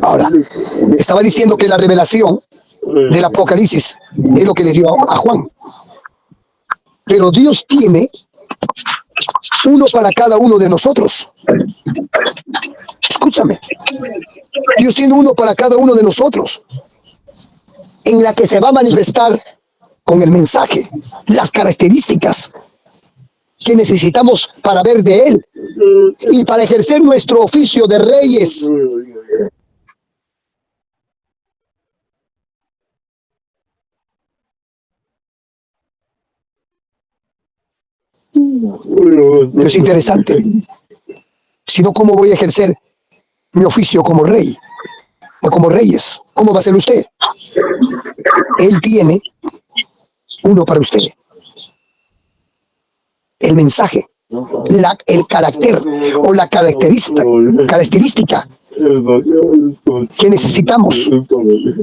Ahora, estaba diciendo que la revelación del Apocalipsis es lo que le dio a Juan. Pero Dios tiene uno para cada uno de nosotros. Escúchame. Dios tiene uno para cada uno de nosotros, en la que se va a manifestar con el mensaje, las características que necesitamos para ver de Él y para ejercer nuestro oficio de reyes. Esto es interesante. Si no, ¿cómo voy a ejercer mi oficio como rey o como reyes? ¿Cómo va a ser usted? Él tiene uno para usted. El mensaje, el carácter o la característica que necesitamos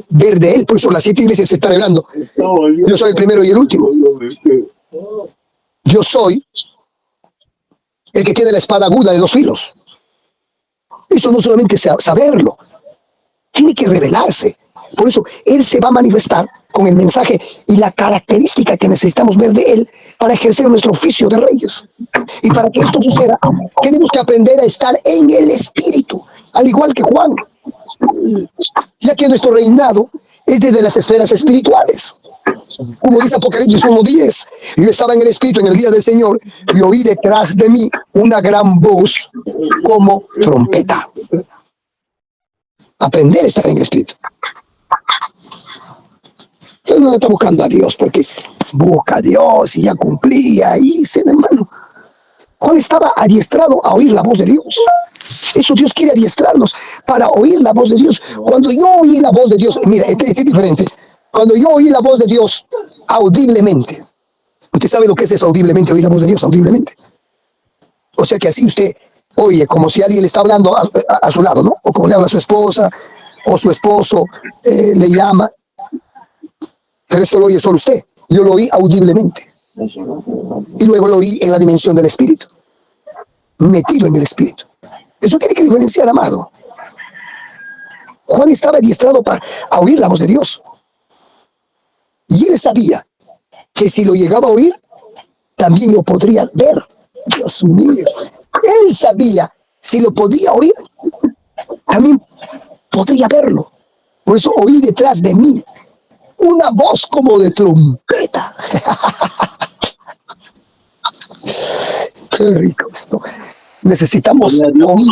ver de Él. Por eso las 7 iglesias se están revelando. Yo soy el primero y el último. Yo soy el que tiene la espada aguda de 2 filos. Eso no solamente saberlo, tiene que revelarse. Por eso Él se va a manifestar con el mensaje y la característica que necesitamos ver de Él para ejercer nuestro oficio de reyes. Y para que esto suceda, tenemos que aprender a estar en el Espíritu, al igual que Juan, ya que nuestro reinado es desde las esferas espirituales. Como dice Apocalipsis 1:10, yo estaba en el Espíritu en el día del Señor y oí detrás de mí una gran voz como trompeta. Aprender a estar en el Espíritu. Yo no está buscando a Dios porque busca a Dios y ya cumplía y hermano. Juan estaba adiestrado a oír la voz de Dios. Eso Dios quiere adiestrarnos para oír la voz de Dios. Cuando yo oí la voz de Dios, mira, este es diferente. Cuando yo oí la voz de Dios audiblemente, usted sabe lo que es eso audiblemente, oír la voz de Dios audiblemente. O sea que así usted oye como si alguien le está hablando a su lado, ¿no? O como le habla a su esposa o su esposo le llama. Pero eso lo oye solo usted. Yo lo oí audiblemente. Y luego lo oí en la dimensión del Espíritu. Metido en el Espíritu. Eso tiene que diferenciar, amado. Juan estaba adiestrado para oír la voz de Dios. Y él sabía que si lo llegaba a oír, también lo podría ver. Dios mío. Él sabía, si lo podía oír, también podría verlo. Por eso oí detrás de mí una voz como de trompeta. Qué rico esto. Necesitamos oír,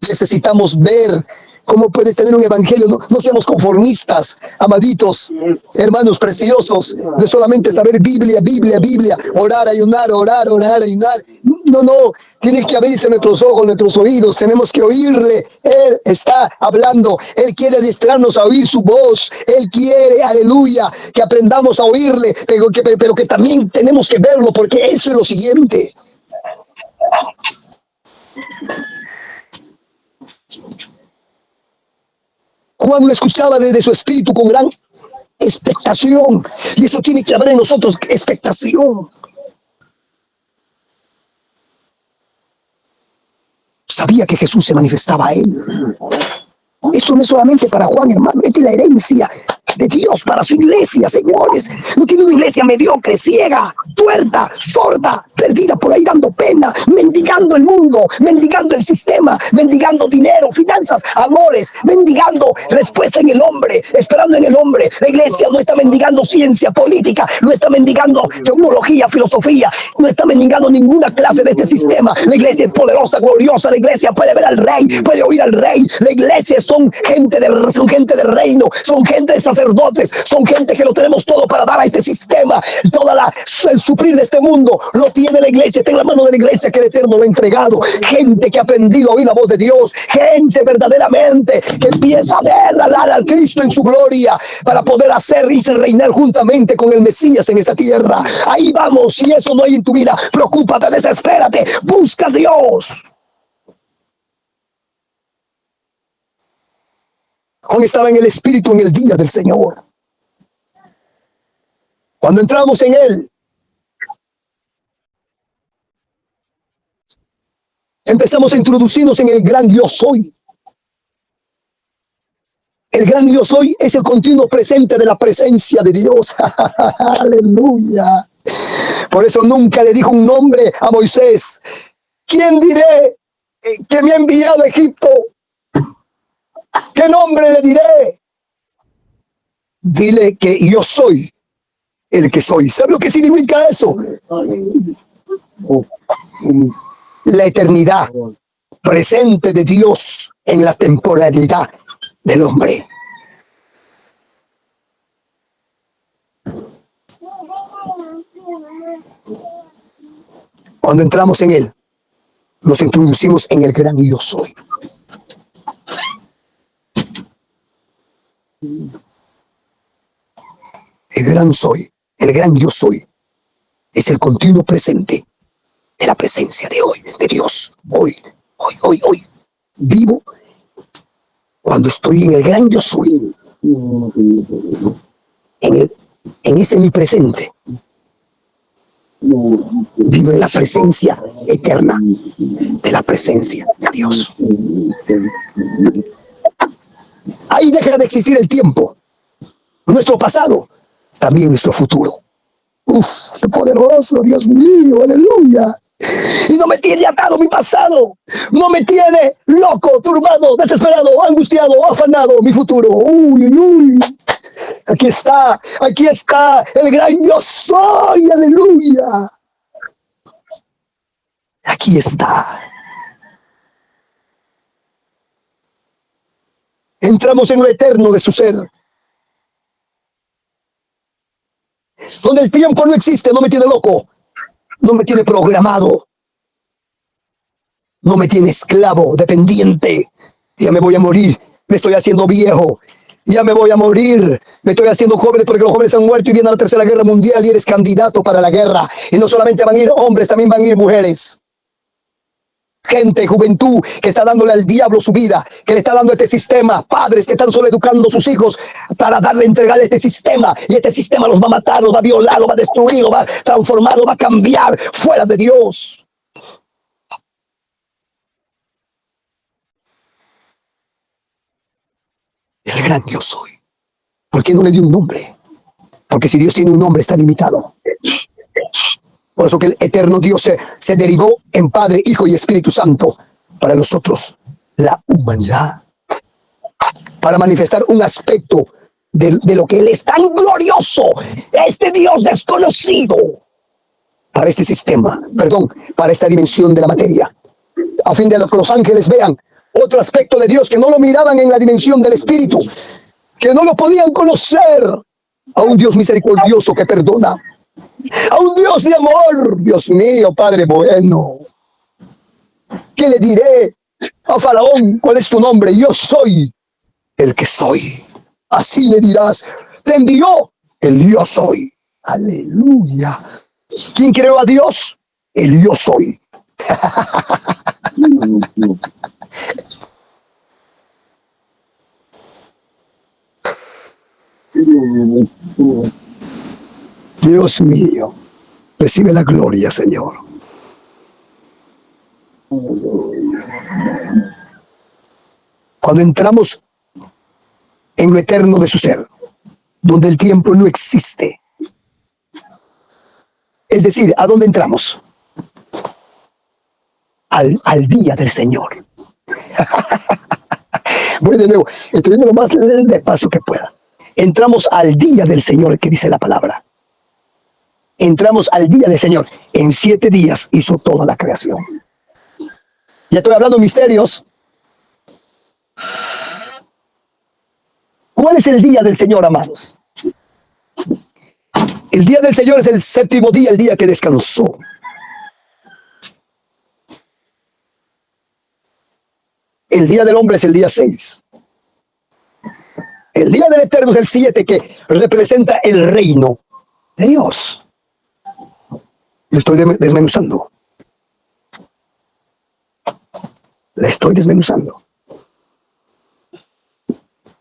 necesitamos ver. ¿Cómo puedes tener un evangelio? No seamos conformistas, amaditos, hermanos preciosos, de solamente saber Biblia, Biblia, Biblia, orar, ayunar, orar, orar, ayunar. No, tienes que abrirse nuestros ojos, nuestros oídos, tenemos que oírle. Él está hablando, Él quiere adiestrarnos a oír su voz, Él quiere, aleluya, que aprendamos a oírle, pero que también tenemos que verlo, porque eso es lo siguiente. Juan lo escuchaba desde su espíritu con gran expectación. Y eso tiene que haber en nosotros expectación. Sabía que Jesús se manifestaba a él. Esto no es solamente para Juan, hermano. Esta es la herencia de Dios para su iglesia, señores. No tiene una iglesia mediocre, ciega, tuerta, sorda, perdida por ahí dando pena, mendigando el mundo, mendigando el sistema, mendigando dinero, finanzas, amores, mendigando respuesta en el hombre, esperando en el hombre. La iglesia no está mendigando ciencia, política, no está mendigando tecnología, filosofía, no está mendigando ninguna clase de este sistema. La iglesia es poderosa, gloriosa. La iglesia puede ver al rey, puede oír al rey. La iglesia son gente de reino, son gente de sacerdotes, son gente que lo tenemos todo para dar a este sistema. El suplir de este mundo lo tiene la iglesia, está en la mano de la iglesia que el Eterno lo ha entregado. Gente que ha aprendido a oír la voz de Dios, gente verdaderamente que empieza a ver al Cristo en su gloria para poder hacer y reinar juntamente con el Mesías en esta tierra. Ahí vamos. Si eso no hay en tu vida, preocúpate, desespérate, busca a Dios. Juan estaba en el Espíritu en el día del Señor. Cuando entramos en Él, empezamos a introducirnos en el gran Dios soy. El gran yo soy es el continuo presente de la presencia de Dios. Aleluya. Por eso nunca le dijo un nombre a Moisés. ¿Quién diré que me ha enviado a Egipto? ¿Qué nombre le diré? Dile que yo soy el que soy. ¿Sabe lo que significa eso? La eternidad presente de Dios en la temporalidad del hombre. Cuando entramos en Él, nos introducimos en el gran yo soy. El gran soy, el gran yo soy, es el continuo presente de la presencia de hoy, de Dios. Hoy. Vivo cuando estoy en el gran yo soy. En este mi presente. Vivo en la presencia eterna de la presencia de Dios. Ahí deja de existir el tiempo. Nuestro pasado, también nuestro futuro. Uf, qué poderoso, Dios mío, aleluya. Y no me tiene atado mi pasado, no me tiene loco, turbado, desesperado, angustiado, afanado mi futuro. Uy. Aquí está el gran yo soy, aleluya. Aquí está. Entramos en lo eterno de su ser. Donde el tiempo no existe, no me tiene loco, no me tiene programado, no me tiene esclavo, dependiente. Ya me voy a morir, me estoy haciendo viejo, ya me voy a morir, me estoy haciendo joven porque los jóvenes han muerto y viene la tercera guerra mundial y eres candidato para la guerra. Y no solamente van a ir hombres, también van a ir mujeres. Gente, juventud que está dándole al diablo su vida, que le está dando este sistema, padres que están solo educando a sus hijos para darle, entregarle este sistema, y este sistema los va a matar, los va a violar, los va a destruir, los va a transformar, los va a cambiar fuera de Dios. El gran yo soy. ¿Por qué no le dio un nombre? Porque si Dios tiene un nombre está limitado. Por eso que el eterno Dios se derivó en Padre, Hijo y Espíritu Santo para nosotros, la humanidad, para manifestar un aspecto de lo que Él es tan glorioso, este Dios desconocido, para este sistema, para esta dimensión de la materia, a fin de que los ángeles vean otro aspecto de Dios que no lo miraban en la dimensión del Espíritu, que no lo podían conocer, a un Dios misericordioso que perdona, a un Dios de amor. Dios mío, Padre bueno, ¿qué le diré a Faraón? ¿Cuál es tu nombre? Yo soy el que soy. Así le dirás, te envió el yo soy. Aleluya. ¿Quién creó a Dios? El yo soy. Dios mío, recibe la gloria, Señor. Cuando entramos en lo eterno de su ser, donde el tiempo no existe, es decir, ¿a dónde entramos? Al día del Señor. Voy de nuevo, estoy viendo lo más despacio que pueda. Entramos al día del Señor, que dice la palabra. Entramos al día del Señor. En 7 días hizo toda la creación. Ya estoy hablando de misterios. ¿Cuál es el día del Señor, amados? El día del Señor es el 7º día, el día que descansó. El día del hombre es el día 6. El día del Eterno es el 7, que representa el reino de Dios. Le estoy desmenuzando. Le estoy desmenuzando.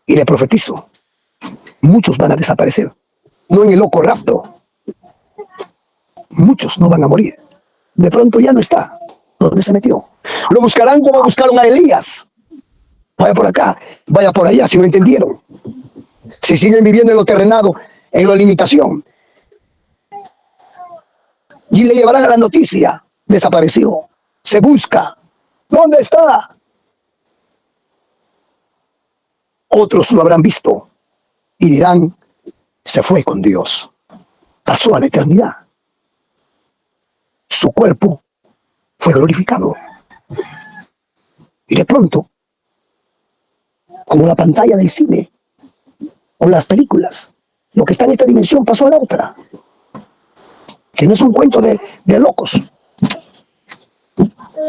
Y le profetizo. Muchos van a desaparecer. No en el loco rapto. Muchos no van a morir. De pronto ya no está. ¿Dónde se metió? Lo buscarán como buscaron a Elías. Vaya por acá, vaya por allá, si no entendieron. Si siguen viviendo en lo terrenado, en la limitación, y le llevarán a la noticia, desapareció, se busca, ¿dónde está? Otros lo habrán visto y dirán, se fue con Dios, pasó a la eternidad. Su cuerpo fue glorificado. Y de pronto, como la pantalla del cine o las películas, lo que está en esta dimensión pasó a la otra. Que no es un cuento de locos,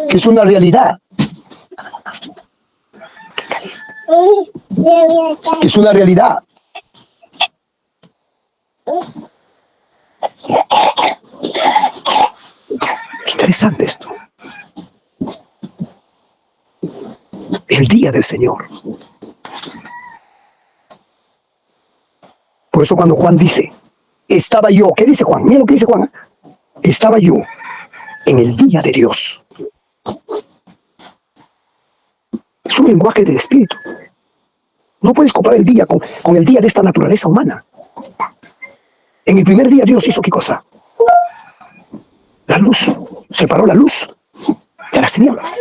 que es una realidad. Que es una realidad. Qué interesante esto. El día del Señor. Por eso cuando Juan dice, estaba yo, ¿qué dice Juan? Mira lo que dice Juan. Estaba yo en el día de Dios. Es un lenguaje del Espíritu. No puedes comparar el día con el día de esta naturaleza humana. En el primer día Dios hizo ¿qué cosa? La luz. Separó la luz de las tinieblas.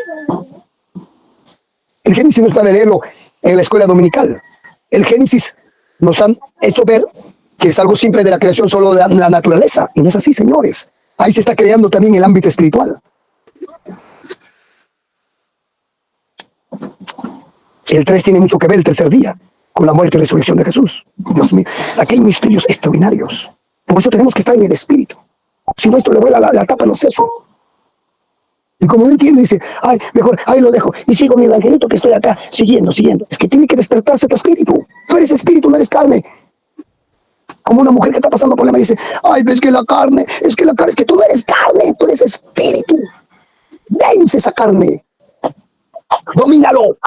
El Génesis no es para leerlo en la escuela dominical. El Génesis nos han hecho ver que es algo simple de la creación solo de la naturaleza. Y no es así, señores. Ahí se está creando también el ámbito espiritual. El 3 tiene mucho que ver, el tercer día, con la muerte y resurrección de Jesús. Dios mío, aquí hay misterios extraordinarios. Por eso tenemos que estar en el Espíritu. Si no, esto le vuela la tapa a los sesos. Y como no entiende, dice, ay, mejor, ahí lo dejo. Y sigo mi evangelito que estoy acá, siguiendo. Es que tiene que despertarse tu espíritu. Tú eres espíritu, no eres carne. Como una mujer que está pasando problemas dice, ay, es que la carne, es que tú no eres carne, tú eres espíritu. Vence esa carne. Domínalo.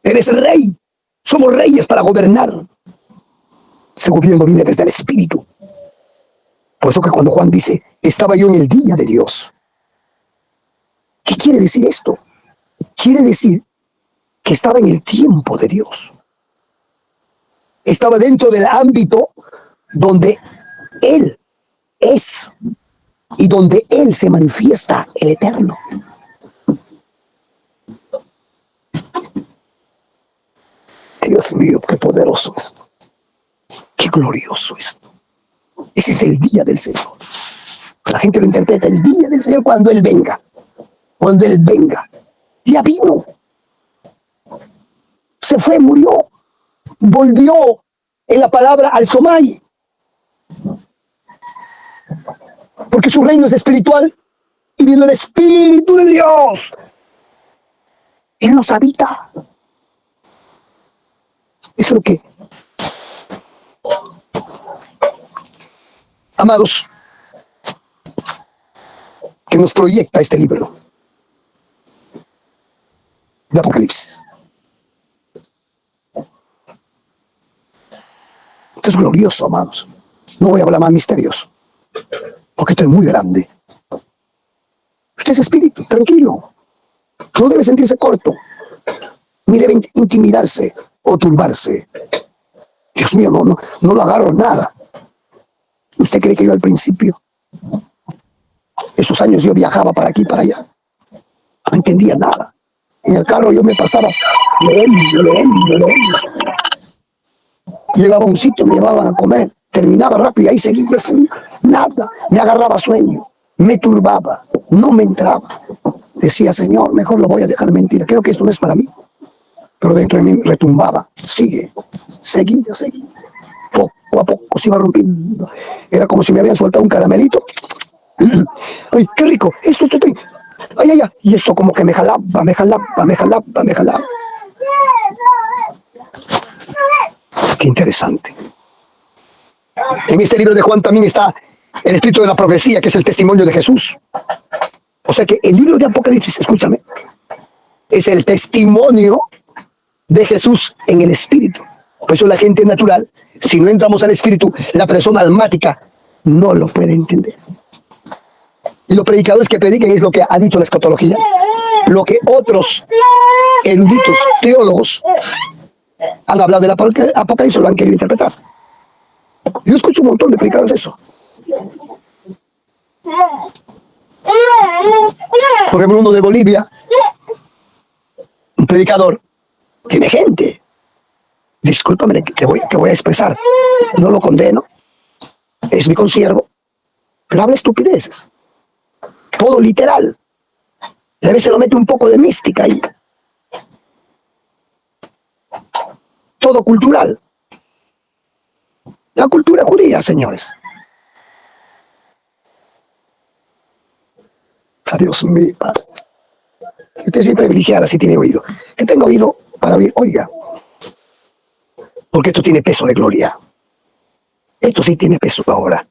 Eres rey. Somos reyes para gobernar. Ese gobierno viene desde el espíritu. Por eso que cuando Juan dice, estaba yo en el día de Dios. ¿Qué quiere decir esto? Quiere decir que estaba en el tiempo de Dios. Estaba dentro del ámbito donde Él es y donde Él se manifiesta, el Eterno. Dios mío, qué poderoso esto. Qué glorioso esto. Ese es el día del Señor. La gente lo interpreta, el día del Señor cuando Él venga. Cuando Él venga. Ya vino. Se fue, murió. Volvió en la palabra al Somay. Porque su reino es espiritual y viene el Espíritu de Dios. Él nos habita. Eso es lo que... Amados, que nos proyecta este libro de Apocalipsis. Esto es glorioso, amados. No voy a hablar más misterios, porque esto es muy grande. Usted es espíritu, tranquilo. No debe sentirse corto, ni debe intimidarse o turbarse. Dios mío, no lo agarro nada. ¿Usted cree que yo al principio, esos años yo viajaba para aquí y para allá? No entendía nada. En el carro yo me pasaba leyendo. Llegaba a un sitio, me llevaban a comer, terminaba rápido y ahí seguía. Nada, me agarraba sueño, me turbaba, no me entraba. Decía, Señor, mejor lo voy a dejar mentira. Creo que esto no es para mí. Pero dentro de mí retumbaba, seguía. Poco a poco se iba rompiendo. Era como si me habían soltado un caramelito. Ay, qué rico, esto. Ay. Y eso como que me jalaba. Qué interesante. En este libro de Juan también está el espíritu de la profecía, que es el testimonio de Jesús. O sea que el libro de Apocalipsis, escúchame, es el testimonio de Jesús en el espíritu. Por eso la gente natural, si no entramos al espíritu, la persona almática no lo puede entender. Y los predicadores que prediquen es lo que ha dicho la escatología, lo que otros eruditos, teólogos, han hablado del Apocalipsis, lo han querido interpretar. Yo escucho un montón de predicadores eso. Por ejemplo, uno de Bolivia, un predicador, tiene gente. Discúlpame que voy a expresar. No lo condeno. Es mi consiervo. Pero habla estupideces. Todo literal. Y a veces lo mete un poco de mística ahí. Todo cultural. La cultura judía, señores. Adiós mío, Padre. Usted es privilegiada si tiene oído. Que tenga oído para oír, oiga. Porque esto tiene peso de gloria. Esto sí tiene peso ahora.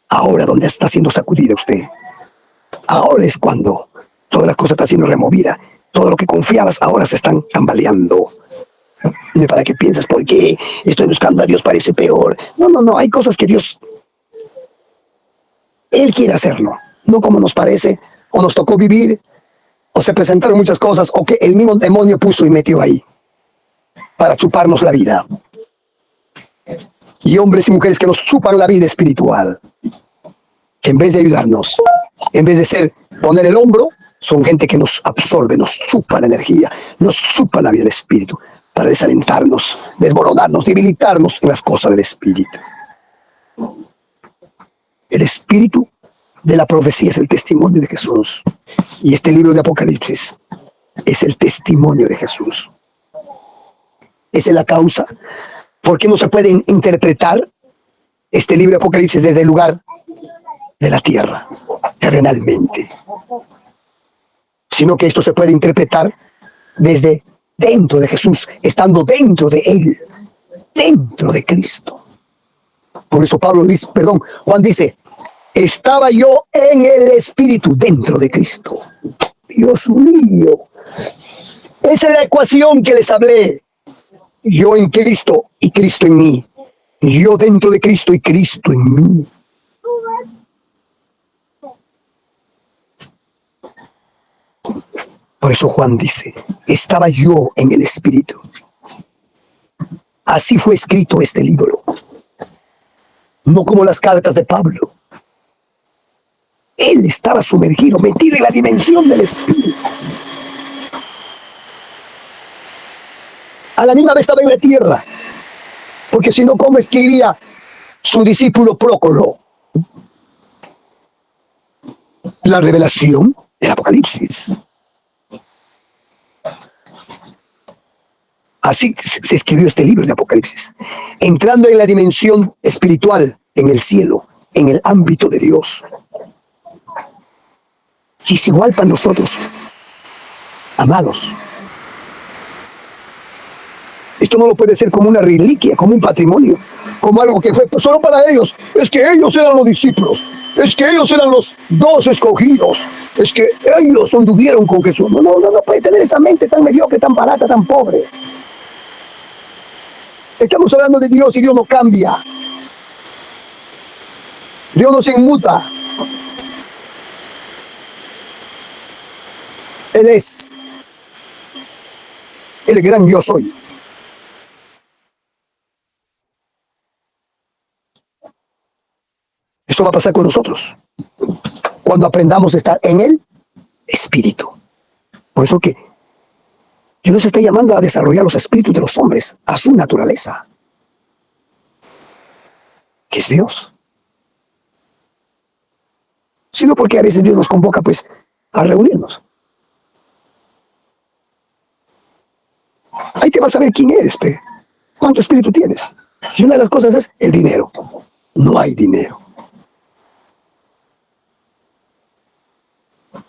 Ahora donde está siendo sacudida usted. Ahora es cuando todas las cosas están siendo removidas. Todo lo que confiabas ahora se están tambaleando. No para que piensas, porque estoy buscando a Dios parece peor. No, hay cosas que Dios, Él quiere hacerlo. No como nos parece, o nos tocó vivir, o se presentaron muchas cosas, o que el mismo demonio puso y metió ahí, para chuparnos la vida. Y hombres y mujeres que nos chupan la vida espiritual, que en vez de ayudarnos, en vez de poner el hombro, son gente que nos absorbe, nos chupa la energía, nos chupa la vida del espíritu, para desalentarnos, desmoronarnos, debilitarnos en las cosas del espíritu. El espíritu de la profecía es el testimonio de Jesús. Y este libro de Apocalipsis es el testimonio de Jesús. Esa es la causa. ¿Por qué no se puede interpretar este libro de Apocalipsis desde el lugar de la tierra, terrenalmente? Sino que esto se puede interpretar desde dentro de Jesús, estando dentro de Él, dentro de Cristo. Por eso Juan dice, estaba yo en el Espíritu, dentro de Cristo. Dios mío. Esa es la ecuación que les hablé. Yo en Cristo y Cristo en mí. Yo dentro de Cristo y Cristo en mí. Por eso Juan dice, estaba yo en el Espíritu. Así fue escrito este libro. No como las cartas de Pablo. Él estaba sumergido, metido en la dimensión del Espíritu. A la misma vez estaba en la tierra. Porque si no, ¿cómo escribía su discípulo Prócolo la revelación del Apocalipsis? Así se escribió este libro de Apocalipsis, entrando en la dimensión espiritual, en el cielo, en el ámbito de Dios. Y es igual para nosotros, amados. Esto no lo puede ser como una reliquia, como un patrimonio, como algo que fue solo para ellos. Es que ellos eran los discípulos, es que ellos eran los 12 escogidos, es que ellos anduvieron con Jesús. No puede tener esa mente tan mediocre, tan barata, tan pobre. Estamos hablando de Dios y Dios no cambia. Dios no se inmuta. Él es el gran yo soy. Eso va a pasar con nosotros cuando aprendamos a estar en el Espíritu. Por eso que Dios nos está llamando a desarrollar los espíritus de los hombres a su naturaleza, que es Dios. Sino porque a veces Dios nos convoca pues a reunirnos. Ahí te vas a ver quién eres, cuánto espíritu tienes. Y una de las cosas es el dinero. No hay dinero.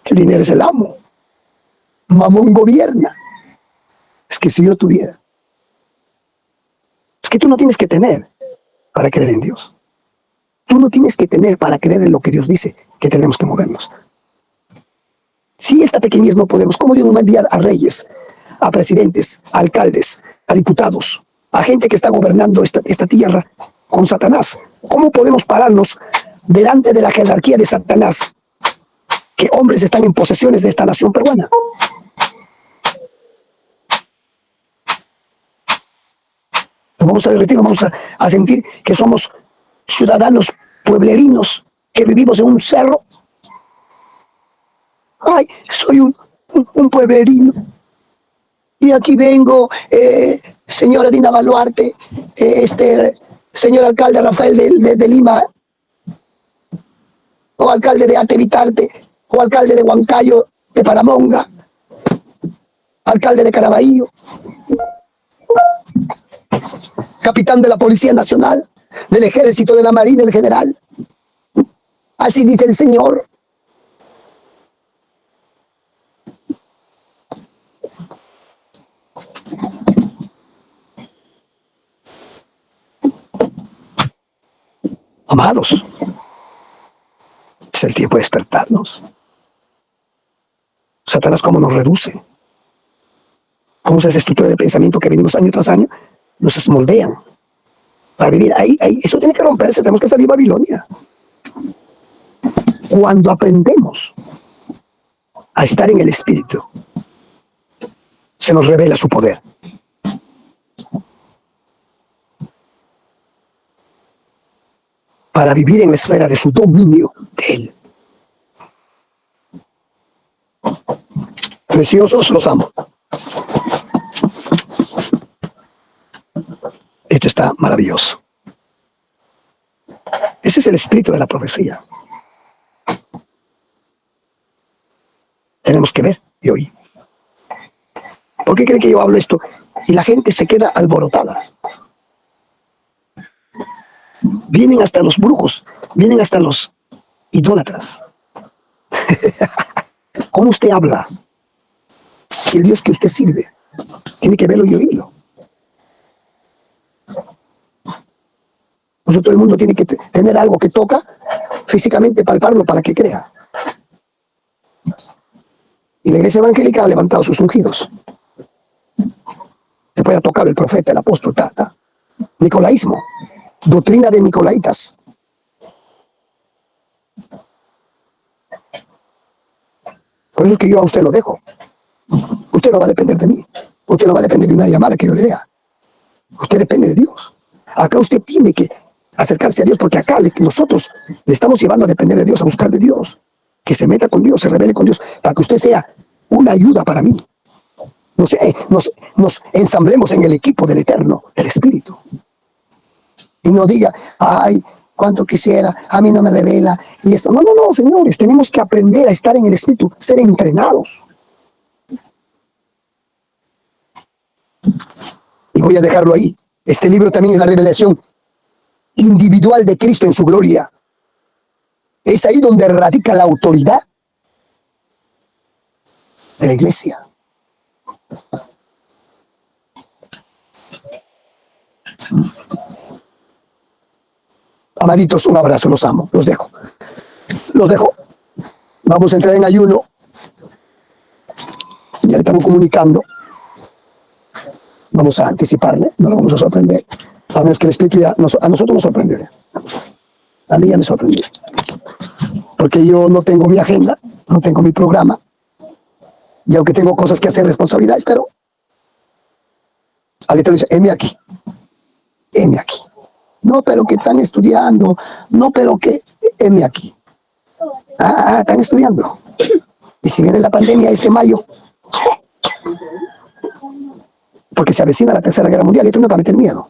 El dinero es el amo. Mamón gobierna. Es que si yo tuviera. Es que tú no tienes que tener para creer en Dios. Tú no tienes que tener para creer en lo que Dios dice, que tenemos que movernos. Si esta pequeñez no podemos, ¿cómo Dios nos va a enviar a reyes, a presidentes, a alcaldes, a diputados, a gente que está gobernando esta tierra con Satanás? ¿Cómo podemos pararnos delante de la jerarquía de Satanás? Que hombres están en posesiones de esta nación peruana. Nos vamos a derretir, vamos a sentir que somos ciudadanos pueblerinos, que vivimos en un cerro. Ay, soy un pueblerino. Y aquí vengo, señora Dina Baluarte, señor alcalde Rafael de Lima, o alcalde de Arte Vitarte, o alcalde de Huancayo, de Paramonga, alcalde de Caraballo, capitán de la Policía Nacional, del Ejército, de la Marina, el general. Así dice el Señor. Amados, es el tiempo de despertarnos. Satanás cómo nos reduce, cómo esa estructura de pensamiento que venimos año tras año, nos moldean para vivir ahí. Eso tiene que romperse, tenemos que salir de Babilonia. Cuando aprendemos a estar en el Espíritu, se nos revela su poder. Para vivir en la esfera de su dominio de Él. Preciosos, los amo. Esto está maravilloso. Ese es el espíritu de la profecía. Tenemos que ver y oír. ¿Por qué creen que yo hablo esto? Y la gente se queda alborotada. Vienen hasta los brujos, vienen hasta los idólatras. ¿Cómo usted habla? El Dios que usted sirve tiene que verlo y oírlo. Por eso todo el mundo tiene que tener algo que toca, físicamente palparlo para que crea. Y la iglesia evangélica ha levantado sus ungidos. Que pueda tocar el profeta, el apóstol, Nicolaísmo, doctrina de Nicolaitas. Por eso es que yo a usted lo dejo. Usted no va a depender de mí. Usted no va a depender de una llamada que yo le dé. Usted depende de Dios. Acá usted tiene que acercarse a Dios, porque acá nosotros le estamos llevando a depender de Dios, a buscar de Dios. Que se meta con Dios, se revele con Dios, para que usted sea una ayuda para mí. Nos ensamblemos en el equipo del Eterno, el Espíritu. Y no diga, ay, cuánto quisiera, a mí no me revela, y esto. No, señores, tenemos que aprender a estar en el Espíritu, ser entrenados. Y voy a dejarlo ahí. Este libro también es la revelación individual de Cristo en su gloria. Es ahí donde radica la autoridad de la iglesia. Amaditos, un abrazo, los amo, los dejo. Vamos a entrar en ayuno. Ya le estamos comunicando. Vamos a anticiparle, no lo vamos a sorprender. A menos que el Espíritu a nosotros nos sorprende. A mí ya me sorprendió. Porque yo no tengo mi agenda, no tengo mi programa. Y aunque tengo cosas que hacer, responsabilidades, pero al Eterno dice, heme aquí. No, pero que están estudiando. No, pero que heme aquí. Están estudiando. Y si viene la pandemia este mayo, porque se avecina la Tercera Guerra Mundial, y esto no va a meter miedo.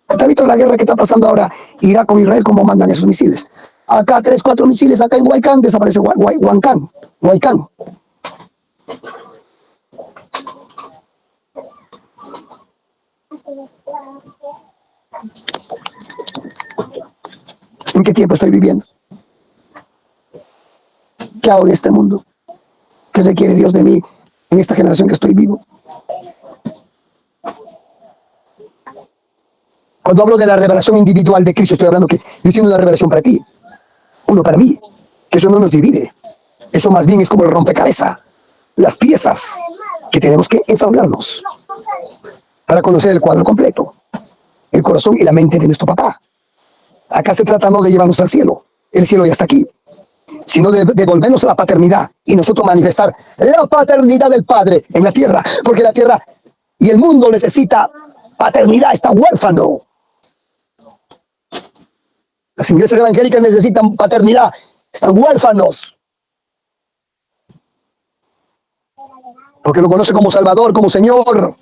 ¿Está visto la guerra que está pasando ahora Irak con Israel, cómo mandan esos misiles? Acá 3, 4 misiles, acá en Huaycán desaparece Huaycán. ¿En qué tiempo estoy viviendo? ¿Qué hago en este mundo? ¿Qué requiere Dios de mí en esta generación que estoy vivo? Cuando hablo de la revelación individual de Cristo, estoy hablando que Dios tiene una revelación para ti, uno para mí, que eso no nos divide. Eso más bien es como el rompecabezas, las piezas que tenemos que ensamblarnos para conocer el cuadro completo, el corazón y la mente de nuestro papá. Acá se trata no de llevarnos al cielo, el cielo ya está aquí, sino de devolvernos a la paternidad y nosotros manifestar la paternidad del Padre en la tierra, porque la tierra y el mundo necesita paternidad, está huérfano. Las iglesias evangélicas necesitan paternidad, están huérfanos. Porque lo conoce como Salvador, como Señor,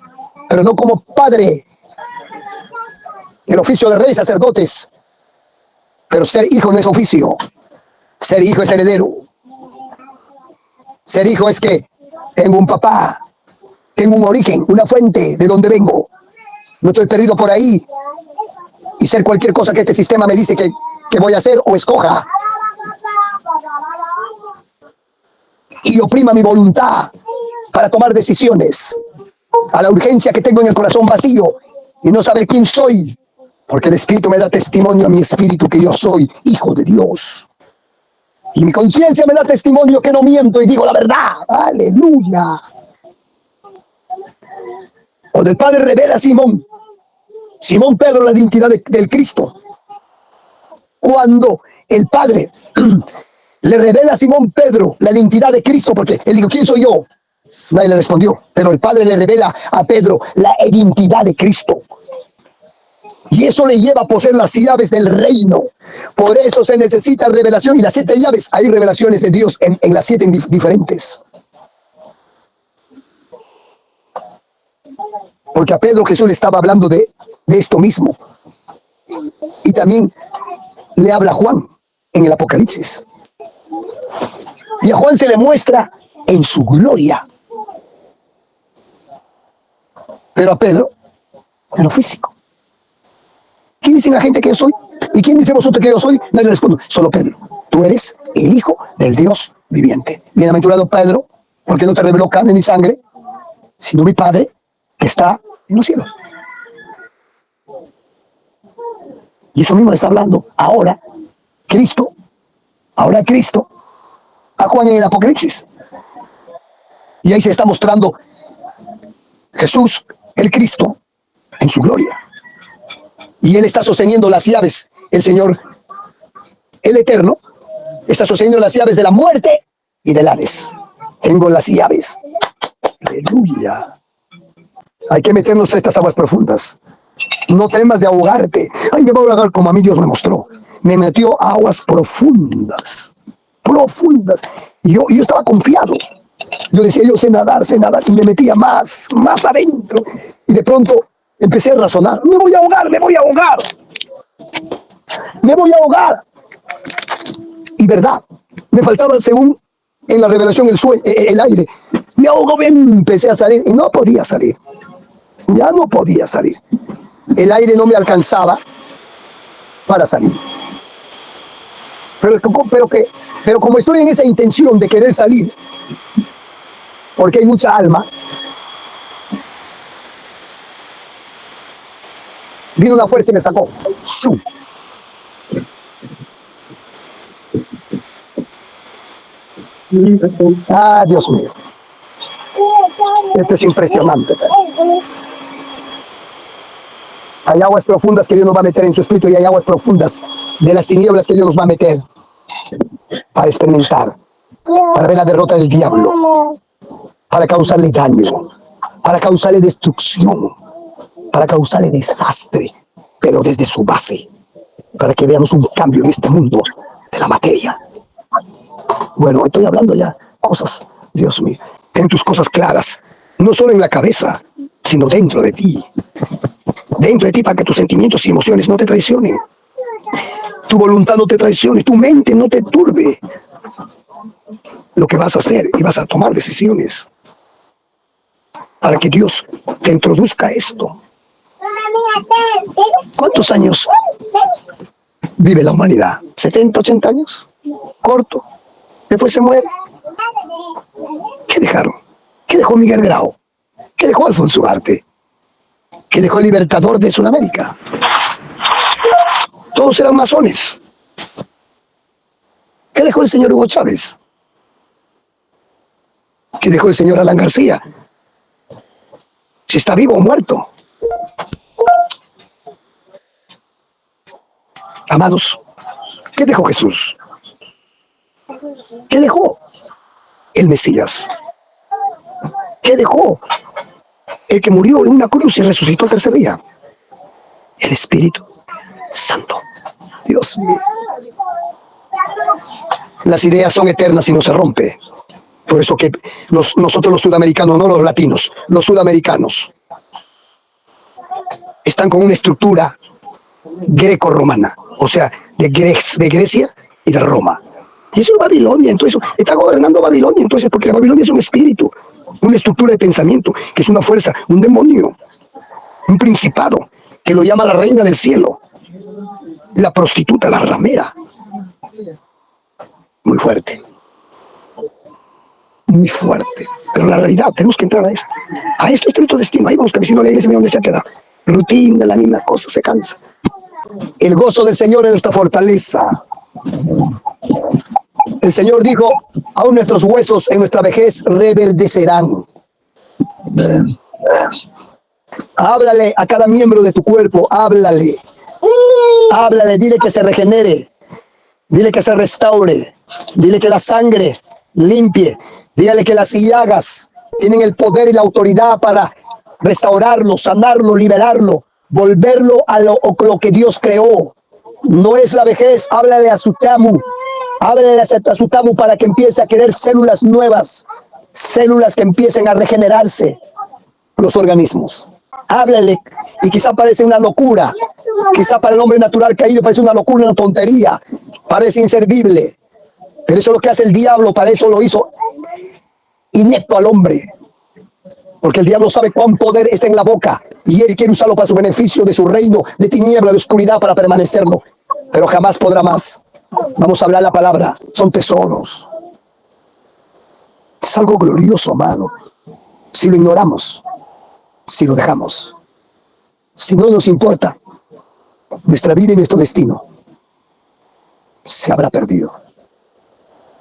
pero no como Padre. El oficio de rey, sacerdotes. Pero ser hijo no es oficio. Ser hijo es heredero. Ser hijo es que tengo un papá, tengo un origen, una fuente de donde vengo. No estoy perdido por ahí y ser cualquier cosa que este sistema me dice que voy a hacer o escoja. Y oprima mi voluntad para tomar decisiones. A la urgencia que tengo en el corazón vacío y no saber quién soy. Porque el Espíritu me da testimonio a mi espíritu que yo soy hijo de Dios. Y mi conciencia me da testimonio que no miento y digo la verdad. Aleluya. Cuando el Padre revela a Simón Pedro, la identidad del Cristo. Cuando el Padre le revela a Simón Pedro la identidad de Cristo, porque él dijo, ¿quién soy yo? Nadie le respondió, pero el Padre le revela a Pedro la identidad de Cristo. Y eso le lleva a poseer las llaves del reino. Por eso se necesita revelación. Y las 7 llaves, hay revelaciones de Dios en las 7 diferentes. Porque a Pedro Jesús le estaba hablando de esto mismo. Y también le habla a Juan en el Apocalipsis. Y a Juan se le muestra en su gloria. Pero a Pedro, en lo físico. ¿Quién dice la gente que yo soy? ¿Y quién dice vosotros que yo soy? Nadie le responde. Solo Pedro. Tú eres el Hijo del Dios viviente. Bienaventurado Pedro, porque no te reveló carne ni sangre, sino mi Padre que está en los cielos. Y eso mismo le está hablando ahora Cristo a Juan en el Apocalipsis. Y ahí se está mostrando Jesús, el Cristo, en su gloria. Y Él está sosteniendo las llaves. El Señor, el Eterno, está sosteniendo las llaves de la muerte y del Hades. Tengo las llaves. Aleluya. Hay que meternos a estas aguas profundas. No temas de ahogarte. Ay, me voy a ahogar como a mí Dios me mostró. Me metió a aguas profundas. Profundas. Y yo estaba confiado. Yo decía, yo sé nadar. Y me metía más adentro. Y de pronto empecé a razonar. Me voy a ahogar. Y verdad, me faltaba, según en la revelación, el aire. Me ahogo bien, empecé a salir y no podía salir. Ya no podía salir. El aire no me alcanzaba para salir. Pero como estoy en esa intención de querer salir, porque hay mucha alma, vino una fuerza y me sacó. ¡Shum! Ah, Dios mío. Esto es impresionante. Hay aguas profundas que Dios nos va a meter en su espíritu y hay aguas profundas de las tinieblas que Dios nos va a meter para experimentar, para ver la derrota del diablo, para causarle daño, para causarle destrucción, para causarle desastre, pero desde su base, para que veamos un cambio en este mundo de la materia. Bueno, estoy hablando ya cosas, Dios mío, ten tus cosas claras, no solo en la cabeza, sino dentro de ti. Dentro de ti, para que tus sentimientos y emociones no te traicionen. Tu voluntad no te traicione, tu mente no te turbe lo que vas a hacer y vas a tomar decisiones para que Dios te introduzca esto. ¿Cuántos años vive la humanidad? ¿70, 80 años? Corto. Después se muere. ¿Qué dejaron? ¿Qué dejó Miguel Grau? ¿Qué dejó Alfonso Ugarte? ¿Qué dejó el libertador de Sudamérica? Todos eran masones. ¿Qué dejó el señor Hugo Chávez? ¿Qué dejó el señor Alan García? Si está vivo o muerto. Amados, ¿qué dejó Jesús? ¿Qué dejó el Mesías? ¿Qué dejó el que murió en una cruz y resucitó el tercer día? El Espíritu Santo. Dios mío. Las ideas son eternas y no se rompen. Por eso que nosotros los sudamericanos, no los latinos, los sudamericanos, están con una estructura greco-romana, o sea, de Grecia y de Roma. Y eso es Babilonia, entonces está gobernando Babilonia, entonces, porque la Babilonia es un espíritu, una estructura de pensamiento, que es una fuerza, un demonio, un principado, que lo llama la reina del cielo, la prostituta, la ramera. Muy fuerte. Muy fuerte. Pero la realidad, tenemos que entrar a eso. A esto es nuestro destino. Ahí vamos caminando a la iglesia, mira dónde se ha quedado. Rutina, la misma cosa, se cansa. El gozo del Señor es nuestra fortaleza. El Señor dijo, aún nuestros huesos en nuestra vejez reverdecerán. Háblale a cada miembro de tu cuerpo, háblale. Háblale, dile que se regenere. Dile que se restaure. Dile que la sangre limpie. Dígale que las llagas tienen el poder y la autoridad para restaurarlo, sanarlo, liberarlo, volverlo a lo que Dios creó. No es la vejez. Háblale a su tamu. Háblale a su tamu para que empiece a querer células nuevas, células que empiecen a regenerarse los organismos. Háblale, y quizá parece una locura, quizá para el hombre natural caído parece una locura, una tontería, parece inservible, pero eso es lo que hace el diablo, para eso lo hizo inepto al hombre, porque el diablo sabe cuán poder está en la boca, y él quiere usarlo para su beneficio, de su reino, de tiniebla, de oscuridad, para permanecerlo, pero jamás podrá más. Vamos a hablar la palabra, son tesoros, es algo glorioso, amado. Si lo ignoramos, si lo dejamos, si no nos importa, nuestra vida y nuestro destino se habrá perdido.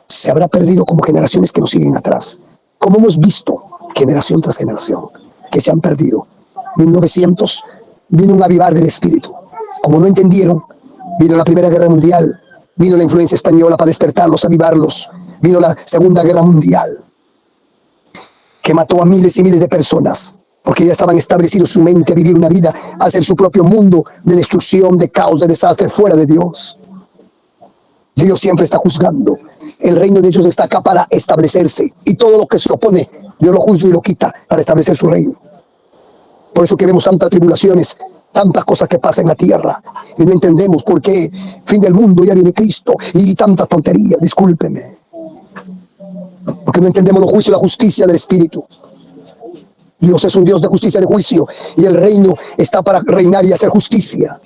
Se habrá perdido como generaciones que nos siguen atrás. Como hemos visto, generación tras generación, que se han perdido. 1900 vino un avivar del espíritu. Como no entendieron, vino la Primera Guerra Mundial, vino la influencia española para despertarlos, avivarlos. Vino la Segunda Guerra Mundial, que mató a miles y miles de personas, porque ya estaban establecidos su mente a vivir una vida, a hacer su propio mundo de destrucción, de caos, de desastre, fuera de Dios. Dios siempre está juzgando. El reino de Dios está acá para establecerse, y todo lo que se opone, Dios lo juzga y lo quita para establecer su reino. Por eso que vemos tantas tribulaciones, tantas cosas que pasan en la tierra, y no entendemos por qué. Fin del mundo, ya viene Cristo, y tantas tonterías, discúlpeme. Porque no entendemos los juicios y la justicia del Espíritu. Dios es un Dios de justicia y de juicio, y el reino está para reinar y hacer justicia.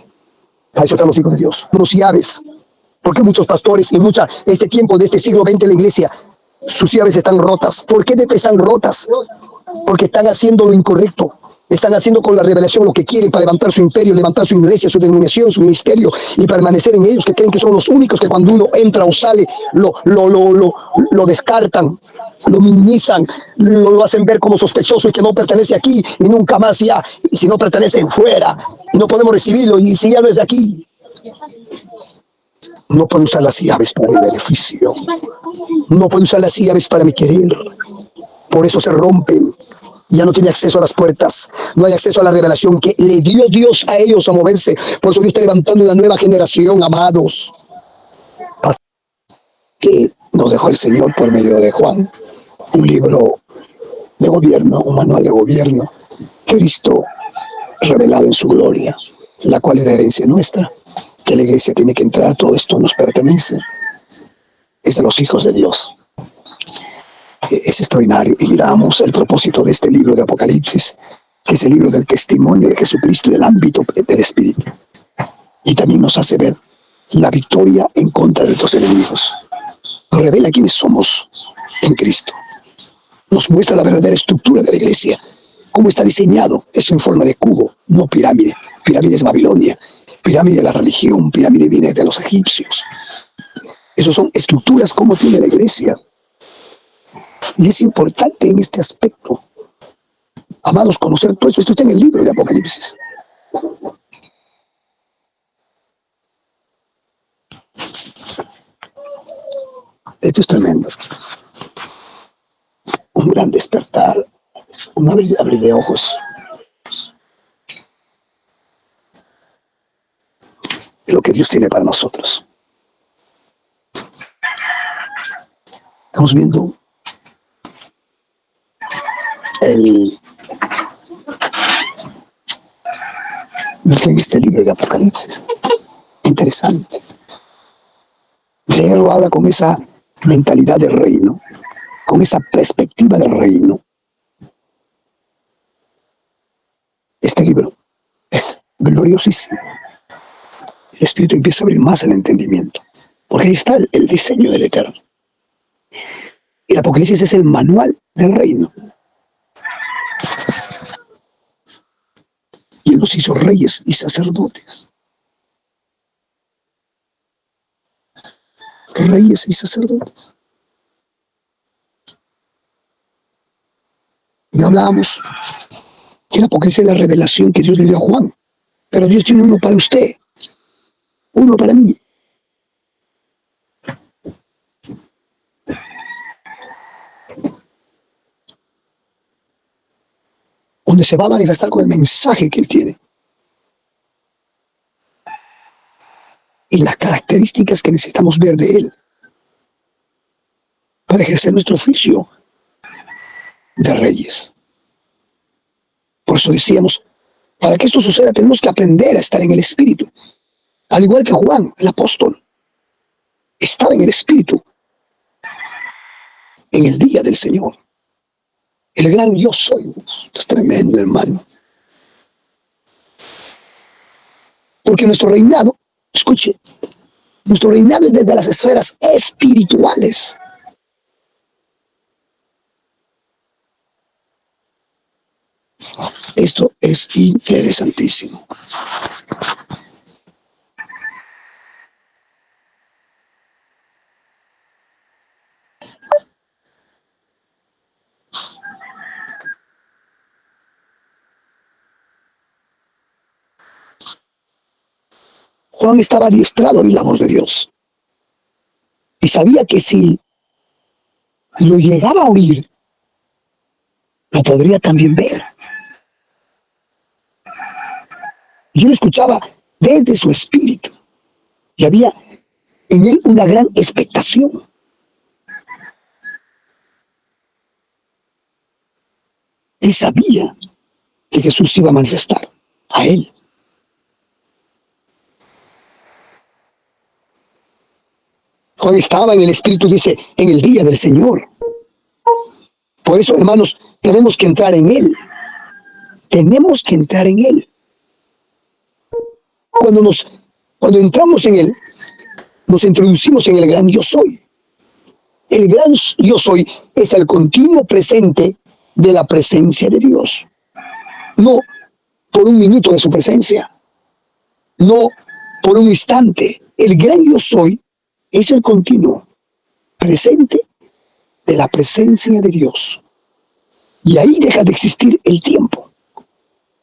A eso están los hijos de Dios, unos llaves. Porque muchos pastores y este tiempo de este siglo XX en la iglesia, sus llaves están rotas. ¿Por qué están rotas? Porque están haciendo lo incorrecto. Están haciendo con la revelación lo que quieren para levantar su imperio, levantar su iglesia, su denominación, su ministerio, y permanecer en ellos, que creen que son los únicos, que cuando uno entra o sale lo descartan, lo minimizan, lo hacen ver como sospechoso y que no pertenece aquí y nunca más ya, y si no pertenece fuera, y no podemos recibirlo, y si ya no es de aquí. No puedo usar las llaves para mi beneficio. No puedo usar las llaves para mi querer. Por eso se rompen. Ya no tiene acceso a las puertas. No hay acceso a la revelación que le dio Dios a ellos a moverse. Por eso Dios está levantando una nueva generación, amados. Que nos dejó el Señor por medio de Juan. Un libro de gobierno, un manual de gobierno. Cristo revelado en su gloria, la cual es la herencia nuestra. Que la iglesia tiene que entrar, todo esto nos pertenece, es de los hijos de Dios. Es extraordinario, y miramos el propósito de este libro de Apocalipsis, que es el libro del testimonio de Jesucristo y del ámbito del Espíritu, y también nos hace ver la victoria en contra de los enemigos, nos revela quiénes somos en Cristo, nos muestra la verdadera estructura de la iglesia, cómo está diseñado, eso en forma de cubo, no pirámide. Pirámide es Babilonia. Pirámide de la religión, pirámide viene de los egipcios. Esas son estructuras como tiene la iglesia. Y es importante en este aspecto, amados, conocer todo esto. Esto está en el libro de Apocalipsis. Esto es tremendo. Un gran despertar, un abrir de ojos. lo que Dios tiene para nosotros. Estamos viendo en este libro de Apocalipsis. Interesante. Leerlo ahora con esa mentalidad del reino, con esa perspectiva del reino. Este libro es gloriosísimo. El Espíritu empieza a abrir más el entendimiento, porque ahí está el diseño del Eterno. El Apocalipsis es el manual del reino. Y Él nos hizo reyes y sacerdotes. Reyes y sacerdotes. Y hablábamos que el Apocalipsis es la revelación que Dios le dio a Juan. Pero Dios tiene uno para usted, uno para mí. Donde se va a manifestar con el mensaje que Él tiene. Y las características que necesitamos ver de Él para ejercer nuestro oficio de reyes. Por eso decíamos, para que esto suceda tenemos que aprender a estar en el Espíritu. Al igual que Juan, el apóstol, estaba en el Espíritu en el día del Señor. El gran yo soy. Esto es tremendo, hermano. Porque nuestro reinado, escuche, nuestro reinado es desde las esferas espirituales. Esto es interesantísimo. Juan estaba adiestrado en la voz de Dios. Y sabía que si lo llegaba a oír, lo podría también ver. Y él escuchaba desde su espíritu. Y había en él una gran expectación. Él sabía que Jesús se iba a manifestar a él. Juan estaba en el Espíritu, dice, en el día del Señor. Por eso, hermanos, tenemos que entrar en Él. Tenemos que entrar en Él. Cuando entramos en Él, nos introducimos en el gran yo soy. El gran yo soy es el continuo presente de la presencia de Dios. No por un minuto de su presencia. No por un instante. El gran yo soy es el continuo presente de la presencia de Dios. Y ahí deja de existir el tiempo,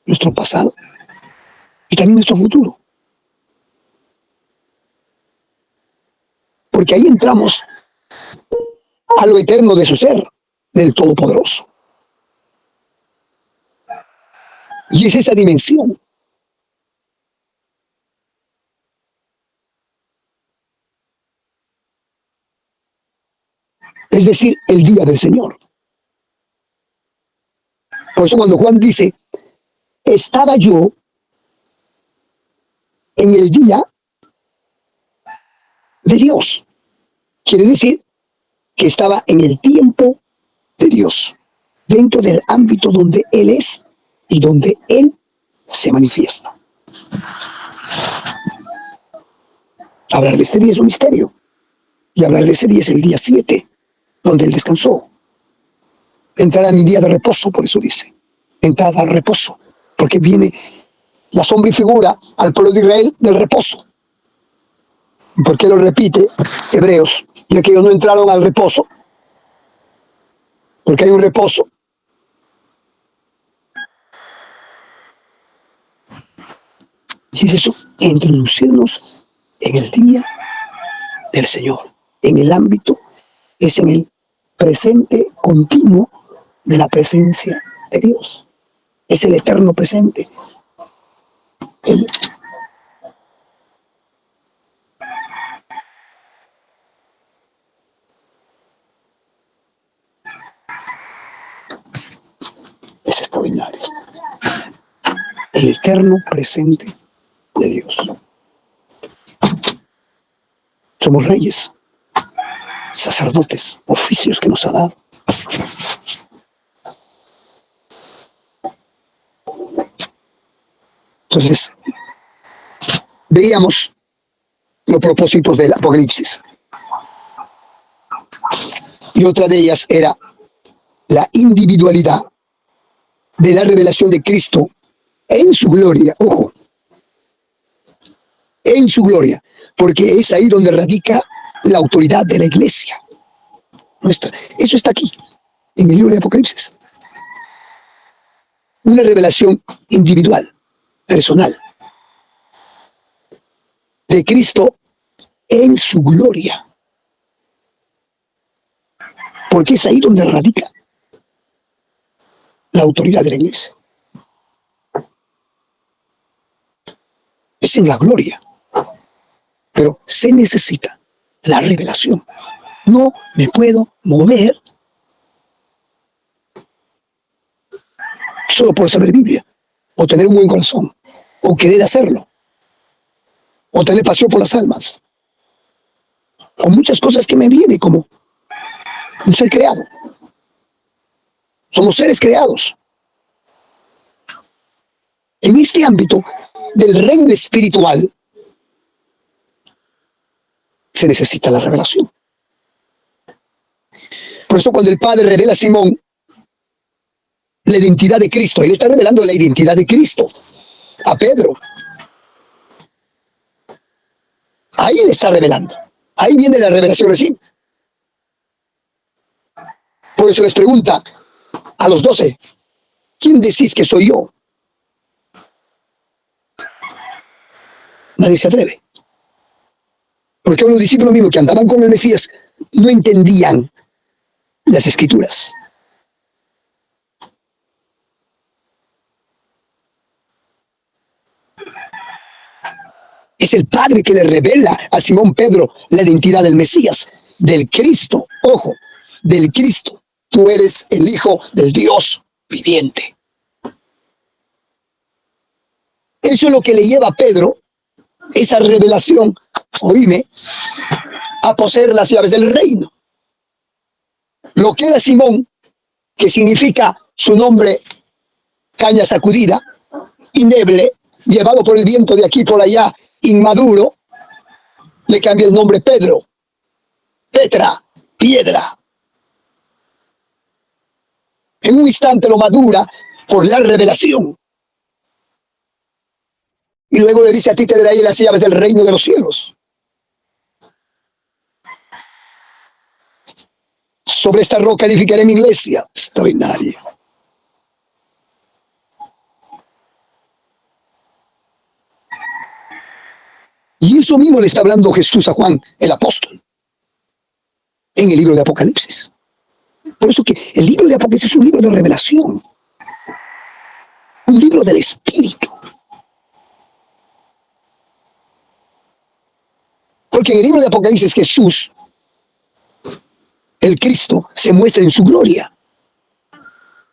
nuestro pasado y también nuestro futuro. Porque ahí entramos a lo eterno de su ser, del Todopoderoso. Y es esa dimensión. Es decir, el día del Señor. Por eso cuando Juan dice, estaba yo en el día de Dios, quiere decir que estaba en el tiempo de Dios, dentro del ámbito donde Él es y donde Él se manifiesta. Hablar de este día es un misterio, y hablar de ese día es el día 7, donde Él descansó. Entrar a mi día de reposo, por eso dice, entrad al reposo, porque viene la sombra y figura al pueblo de Israel del reposo. ¿Por qué lo repite Hebreos? Ya que ellos no entraron al reposo, porque hay un reposo. Y es eso, introducirnos en el día del Señor, en el ámbito, es en el presente continuo de la presencia de Dios. Es el eterno presente. el eterno presente de Dios. Somos reyes, sacerdotes, oficios que nos ha dado. Entonces, veíamos los propósitos del Apocalipsis. Y otra de ellas era la individualidad de la revelación de Cristo en su gloria. Ojo, en su gloria, porque es ahí donde radica la autoridad de la iglesia nuestra. Eso está aquí, en el libro de Apocalipsis. Una revelación individual, personal, de Cristo en su gloria. Porque es ahí donde radica la autoridad de la iglesia. Es en la gloria. Pero se necesita la revelación. No me puedo mover solo por saber Biblia, o tener un buen corazón, o querer hacerlo, o tener pasión por las almas, o muchas cosas que me vienen como un ser creado. Somos seres creados. En este ámbito del reino espiritual se necesita la revelación. Por eso cuando el Padre revela a Simón la identidad de Cristo, Él está revelando la identidad de Cristo a Pedro. Ahí le está revelando. Ahí viene la revelación recién. Por eso les pregunta a los 12, ¿quién decís que soy yo? Nadie se atreve. Porque los discípulos mismos que andaban con el Mesías no entendían las Escrituras. Es el Padre que le revela a Simón Pedro la identidad del Mesías, del Cristo. Ojo, del Cristo. Tú eres el Hijo del Dios viviente. Eso es lo que le lleva a Pedro, esa revelación, oíme, a poseer las llaves del reino. Lo que era Simón, que significa su nombre, caña sacudida, inneble, llevado por el viento de aquí y por allá, inmaduro, le cambia el nombre Pedro, Petra, piedra. En un instante lo madura por la revelación. Y luego le dice: a ti te daré las llaves del reino de los cielos. Sobre esta roca edificaré mi iglesia. Extraordinario. Y eso mismo le está hablando Jesús a Juan, el apóstol, en el libro de Apocalipsis. Por eso que el libro de Apocalipsis es un libro de revelación, un libro del Espíritu. Porque en el libro de Apocalipsis Jesús, el Cristo, se muestra en su gloria.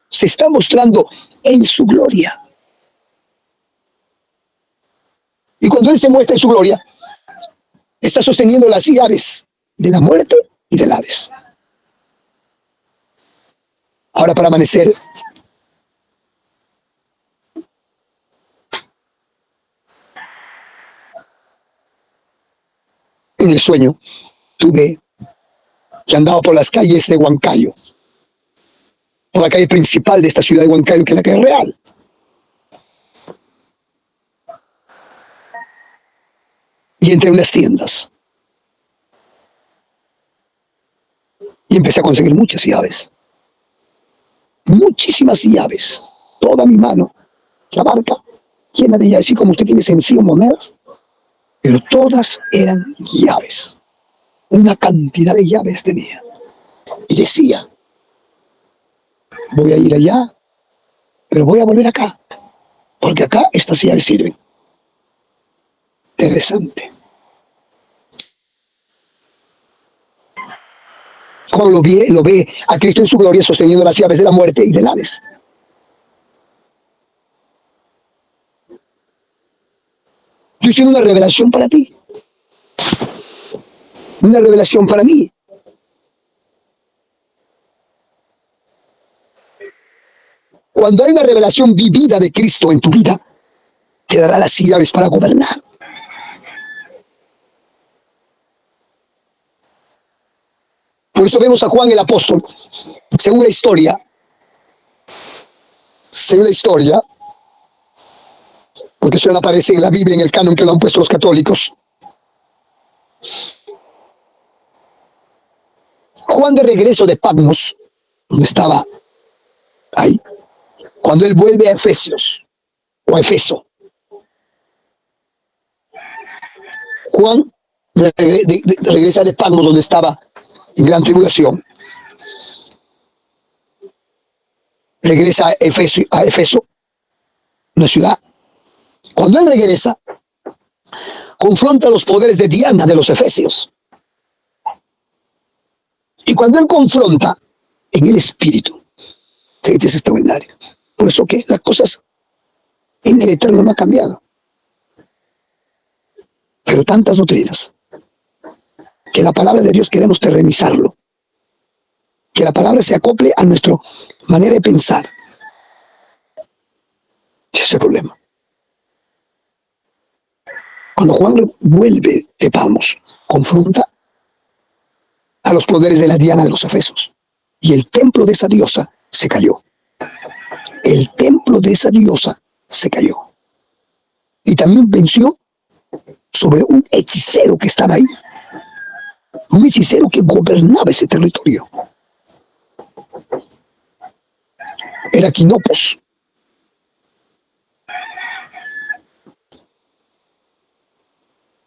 Se está mostrando en su gloria. Y cuando Él se muestra en su gloria, está sosteniendo las llaves de la muerte y del Hades. Ahora, para amanecer, en el sueño, tuve que andaba por las calles de Huancayo, por la calle principal de esta ciudad de Huancayo, que es la calle real. Y entré en unas tiendas. Y empecé a conseguir muchas llaves. Muchísimas llaves. Toda mi mano, que abarca, llena de llaves. Así como usted tiene sencillo monedas, pero todas eran llaves. Una cantidad de llaves tenía. Y decía: voy a ir allá, pero voy a volver acá, porque acá estas llaves sirven. Interesante. Cuando lo ve a Cristo en su gloria sosteniendo las llaves de la muerte y del Hades. Dios tiene una revelación para ti, una revelación para mí. Cuando hay una revelación vivida de Cristo en tu vida, te dará las llaves para gobernar. Por eso vemos a Juan el apóstol, según la historia, porque eso no aparece en la Biblia, en el canon que lo han puesto los católicos. Juan, de regreso de Patmos, donde estaba ahí, cuando él vuelve a Efesios, o a Efeso, Juan regresa de Patmos, donde estaba en gran tribulación, regresa a Efeso, una ciudad. Cuando él regresa, confronta los poderes de Diana de los efesios. Y cuando él confronta en el espíritu, es extraordinario. Por eso que las cosas en el eterno no han cambiado. Pero tantas doctrinas, que la palabra de Dios queremos terrenizarlo, que la palabra se acople a nuestra manera de pensar. Ese es el problema. Cuando Juan vuelve de Patmos, confronta a los poderes de la Diana de los Efesos. Y el templo de esa diosa se cayó. El templo de esa diosa se cayó. Y también venció sobre un hechicero que estaba ahí. Un hechicero que gobernaba ese territorio. Era Quinopos.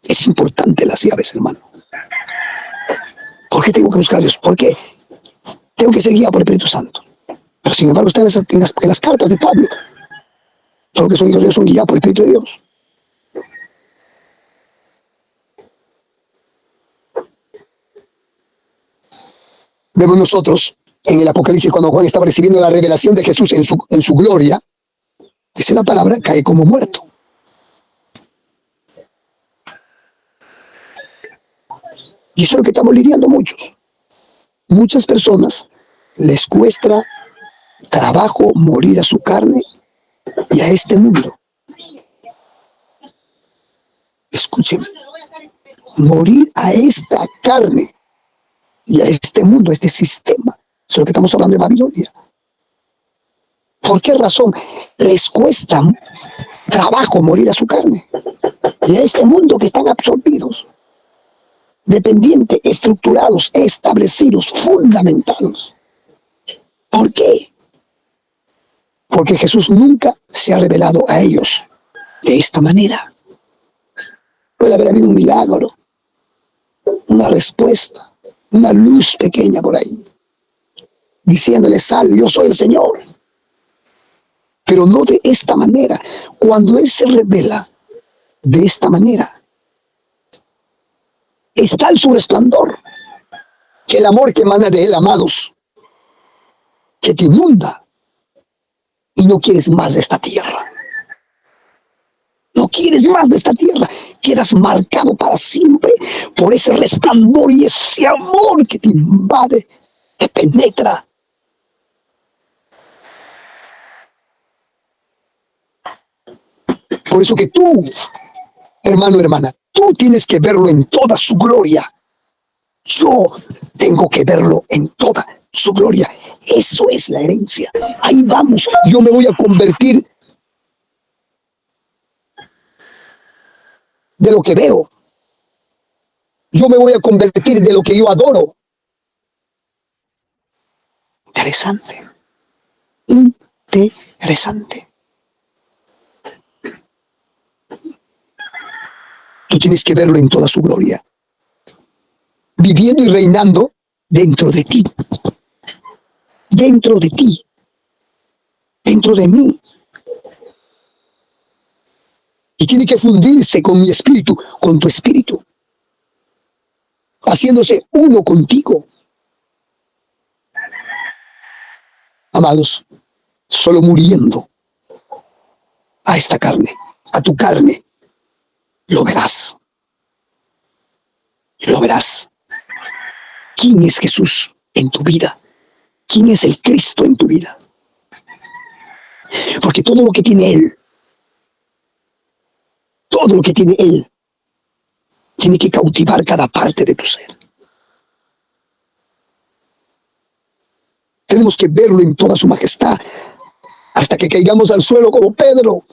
Es importante las llaves, hermano. ¿Por qué tengo que buscar a Dios? ¿Por qué? Tengo que ser guiado por el Espíritu Santo. Pero sin embargo está en las cartas de Pablo. Todos los que son hijos de Dios son guiados por el Espíritu de Dios. Vemos nosotros en el Apocalipsis, cuando Juan estaba recibiendo la revelación de Jesús en su gloria, dice la palabra, cae como muerto. Y eso es lo que estamos lidiando muchos. Muchas personas les cuesta trabajo morir a su carne y a este mundo. Escúcheme, morir a esta carne y a este mundo, a este sistema. Eso es lo que estamos hablando de Babilonia. ¿Por qué razón les cuesta trabajo morir a su carne y a este mundo que están absorbidos, dependientes, estructurados, establecidos, fundamentados? ¿Por qué? Porque Jesús nunca se ha revelado a ellos de esta manera. Puede haber habido un milagro, una respuesta, una luz pequeña por ahí, diciéndole: sal, yo soy el Señor. Pero no de esta manera. Cuando Él se revela de esta manera, está en su resplandor, que el amor que emana de Él, amados, que te inunda y no quieres más de esta tierra. No quieres más de esta tierra. Quedas marcado para siempre por ese resplandor y ese amor que te invade, te penetra. Por eso que tú, hermano, hermana, tú tienes que verlo en toda su gloria. Yo tengo que verlo en toda su gloria. Eso es la herencia. Ahí vamos. Yo me voy a convertir de lo que veo. Yo me voy a convertir de lo que yo adoro. Interesante. Interesante. Tú tienes que verlo en toda su gloria, viviendo y reinando dentro de ti, dentro de ti, dentro de mí. Y tiene que fundirse con mi espíritu, con tu espíritu, haciéndose uno contigo. Amados, solo muriendo a esta carne, a tu carne, Lo verás, lo verás. ¿Quién es Jesús en tu vida? ¿Quién es el Cristo en tu vida? Porque todo lo que tiene Él, todo lo que tiene Él, tiene que cautivar cada parte de tu ser. Tenemos que verlo en toda su majestad hasta que caigamos al suelo como Pedro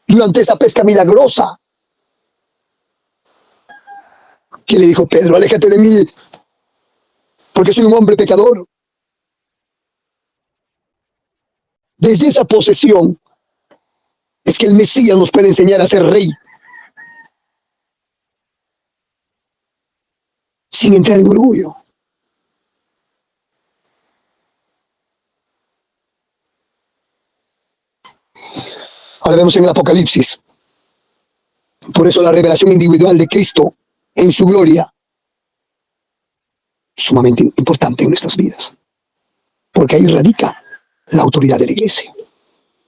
durante esa pesca milagrosa. Que le dijo Pedro, aléjate de mí, porque soy un hombre pecador. Desde esa posesión es que el Mesías nos puede enseñar a ser rey sin entrar en orgullo. Ahora vemos en el Apocalipsis. Por eso la revelación individual de Cristo en su gloria es sumamente importante en nuestras vidas. Porque ahí radica la autoridad de la iglesia.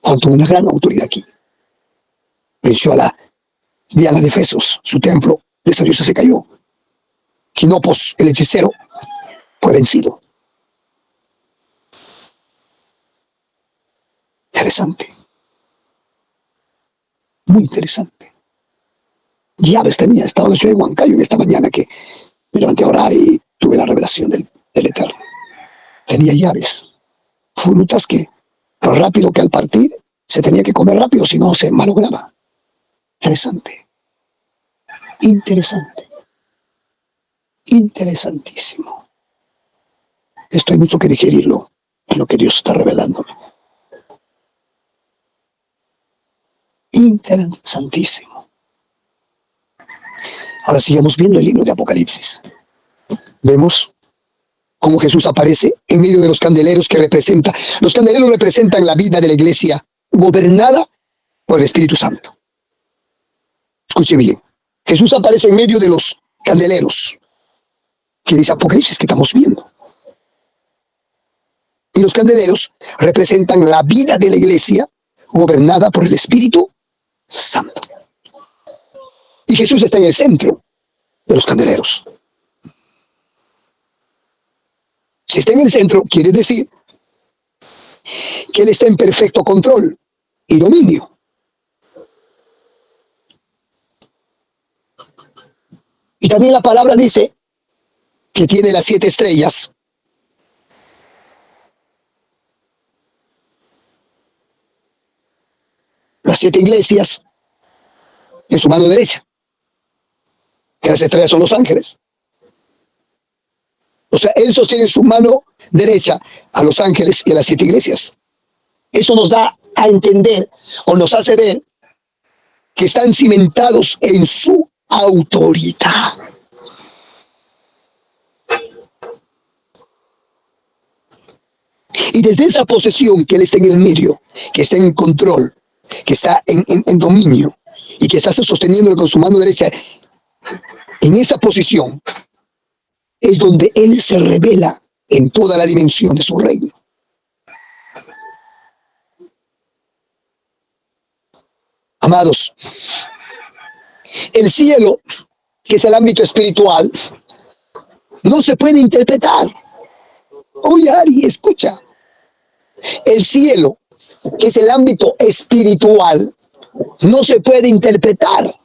Juan tuvo una gran autoridad aquí. Venció a la Diana de Efesos, su templo, de esa diosa se cayó. Quinopos, el hechicero, fue vencido. Interesante, muy interesante. Llaves tenía, estaba en la ciudad de Huancayo en esta mañana que me levanté a orar y tuve la revelación del Eterno. Tenía llaves, frutas que rápido que al partir se tenía que comer rápido, si no se malograba. Interesante, interesante, interesantísimo. Esto hay mucho que digerirlo en lo que Dios está revelando. Interesantísimo. Ahora sigamos viendo el libro de Apocalipsis. Vemos cómo Jesús aparece en medio de los candeleros que representa. Los candeleros representan la vida de la iglesia gobernada por el Espíritu Santo. Escuche bien. Jesús aparece en medio de los candeleros que dice Apocalipsis que estamos viendo. Y los candeleros representan la vida de la iglesia gobernada por el Espíritu Santo. Y Jesús está en el centro de los candeleros. Si está en el centro, quiere decir que Él está en perfecto control y dominio. Y también la palabra dice que tiene las 7 estrellas. Las 7 iglesias en su mano derecha. Que las estrellas son los ángeles. O sea, Él sostiene en su mano derecha a los ángeles y a las 7 iglesias. Eso nos da a entender o nos hace ver que están cimentados en su autoridad. Y desde esa posesión que Él está en el medio, que está en control, que está en dominio y que está sosteniendo con su mano derecha, en esa posición es donde Él se revela en toda la dimensión de su reino. Amados, el cielo, que es el ámbito espiritual, no se puede interpretar. Oye, Ari, escucha. El cielo, que es el ámbito espiritual, no se puede interpretar.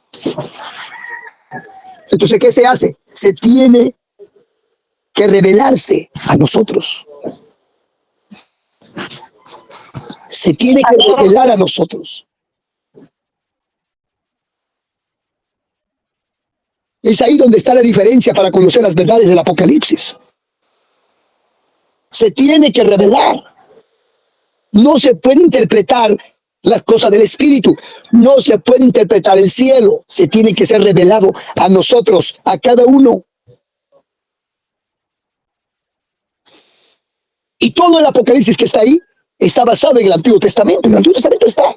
Entonces, ¿qué se hace? Se tiene que revelarse a nosotros. Se tiene que revelar a nosotros. Es ahí donde está la diferencia para conocer las verdades del Apocalipsis. Se tiene que revelar. No se puede interpretar las cosas del Espíritu. No se puede interpretar el cielo. Se tiene que ser revelado a nosotros, a cada uno. Y todo el Apocalipsis que está ahí está basado en el Antiguo Testamento. En el Antiguo Testamento está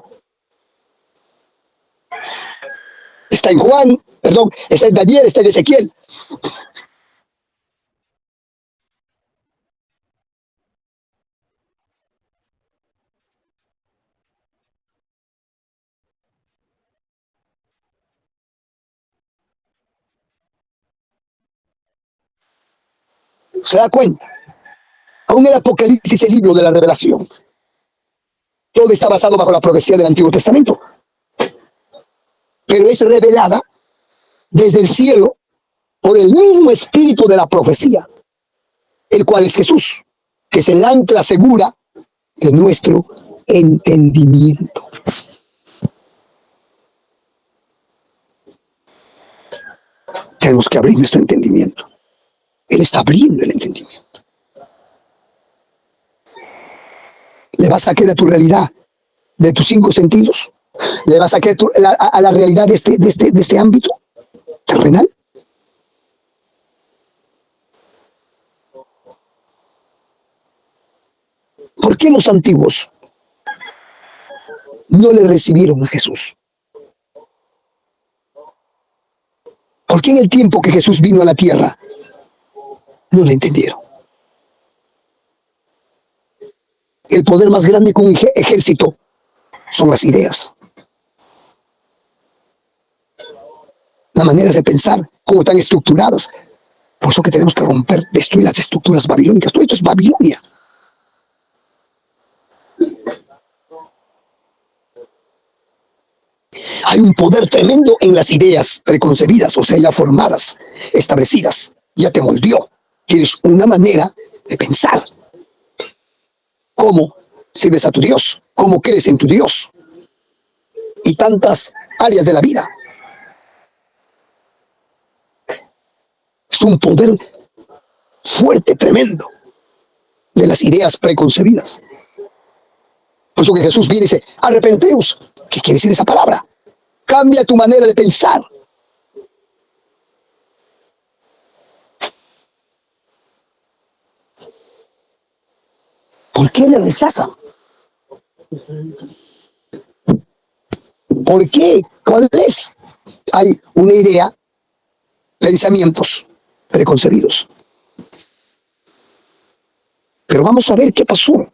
en Juan, perdón, está en Daniel, está en Ezequiel. ¿Se da cuenta? Aún el Apocalipsis, el libro de la revelación, todo está basado bajo la profecía del Antiguo Testamento, pero es revelada desde el cielo por el mismo espíritu de la profecía, el cual es Jesús, que es el ancla segura de nuestro entendimiento. Tenemos que abrir nuestro entendimiento. Él está abriendo el entendimiento. ¿Le vas a creer a tu realidad de tus 5 sentidos? ¿Le vas a creer a la realidad de este ámbito terrenal? ¿Por qué los antiguos no le recibieron a Jesús? ¿Por qué en el tiempo que Jesús vino a la tierra no le entendieron? El poder más grande que un ejército son las ideas. Las maneras de pensar, cómo están estructuradas. Por eso que tenemos que romper, destruir las estructuras babilónicas. Todo esto es Babilonia. Hay un poder tremendo en las ideas preconcebidas, o sea, ya formadas, establecidas. Ya te moldeó. Tienes una manera de pensar. ¿Cómo sirves a tu Dios? ¿Cómo crees en tu Dios? Y tantas áreas de la vida. Es un poder fuerte, tremendo, de las ideas preconcebidas. Por eso que Jesús viene y dice, arrepenteos. ¿Qué quiere decir esa palabra? Cambia tu manera de pensar. ¿Por qué le rechazan? ¿Por qué? ¿Cuál es? Hay una idea, pensamientos preconcebidos. Pero vamos a ver qué pasó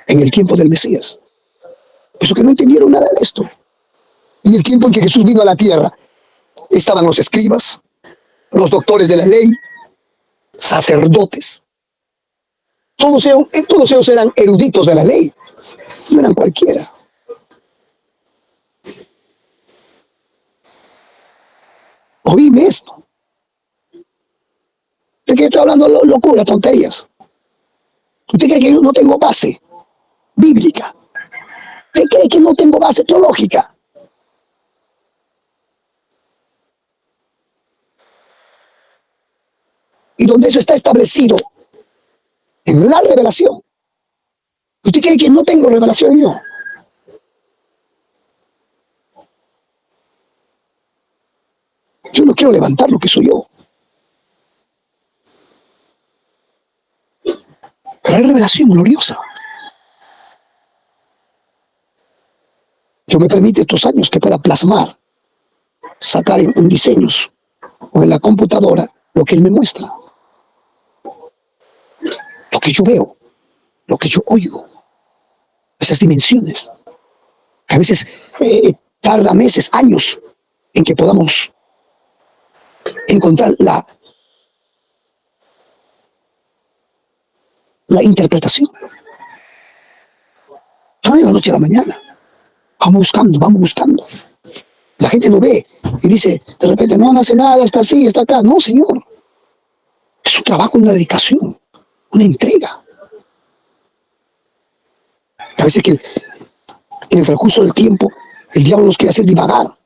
en el tiempo del Mesías. Eso que no entendieron nada de esto. En el tiempo en que Jesús vino a la tierra, estaban los escribas, los doctores de la ley, sacerdotes. Todos ellos eran eruditos de la ley, no eran cualquiera. Oíme esto. ¿De qué estoy hablando? Locura, tonterías. ¿Usted cree que yo no tengo base bíblica? ¿Usted cree que no tengo base teológica? Y donde eso está establecido en la revelación. ¿Usted cree que no tengo revelación yo? Yo no quiero levantar lo que soy yo. Pero hay revelación gloriosa. Dios me permite estos años que pueda plasmar, sacar en diseños o en la computadora lo que Él me muestra. Lo que yo veo, lo que yo oigo. Esas dimensiones. A veces tarda meses, años en que podamos encontrar la interpretación. No de la noche a la mañana. Vamos buscando, vamos buscando. La gente no ve y dice, de repente, no hace nada, está así, está acá. No, Señor. Es un trabajo, una dedicación, una entrega. A veces que en el transcurso del tiempo, el diablo nos quiere hacer divagar.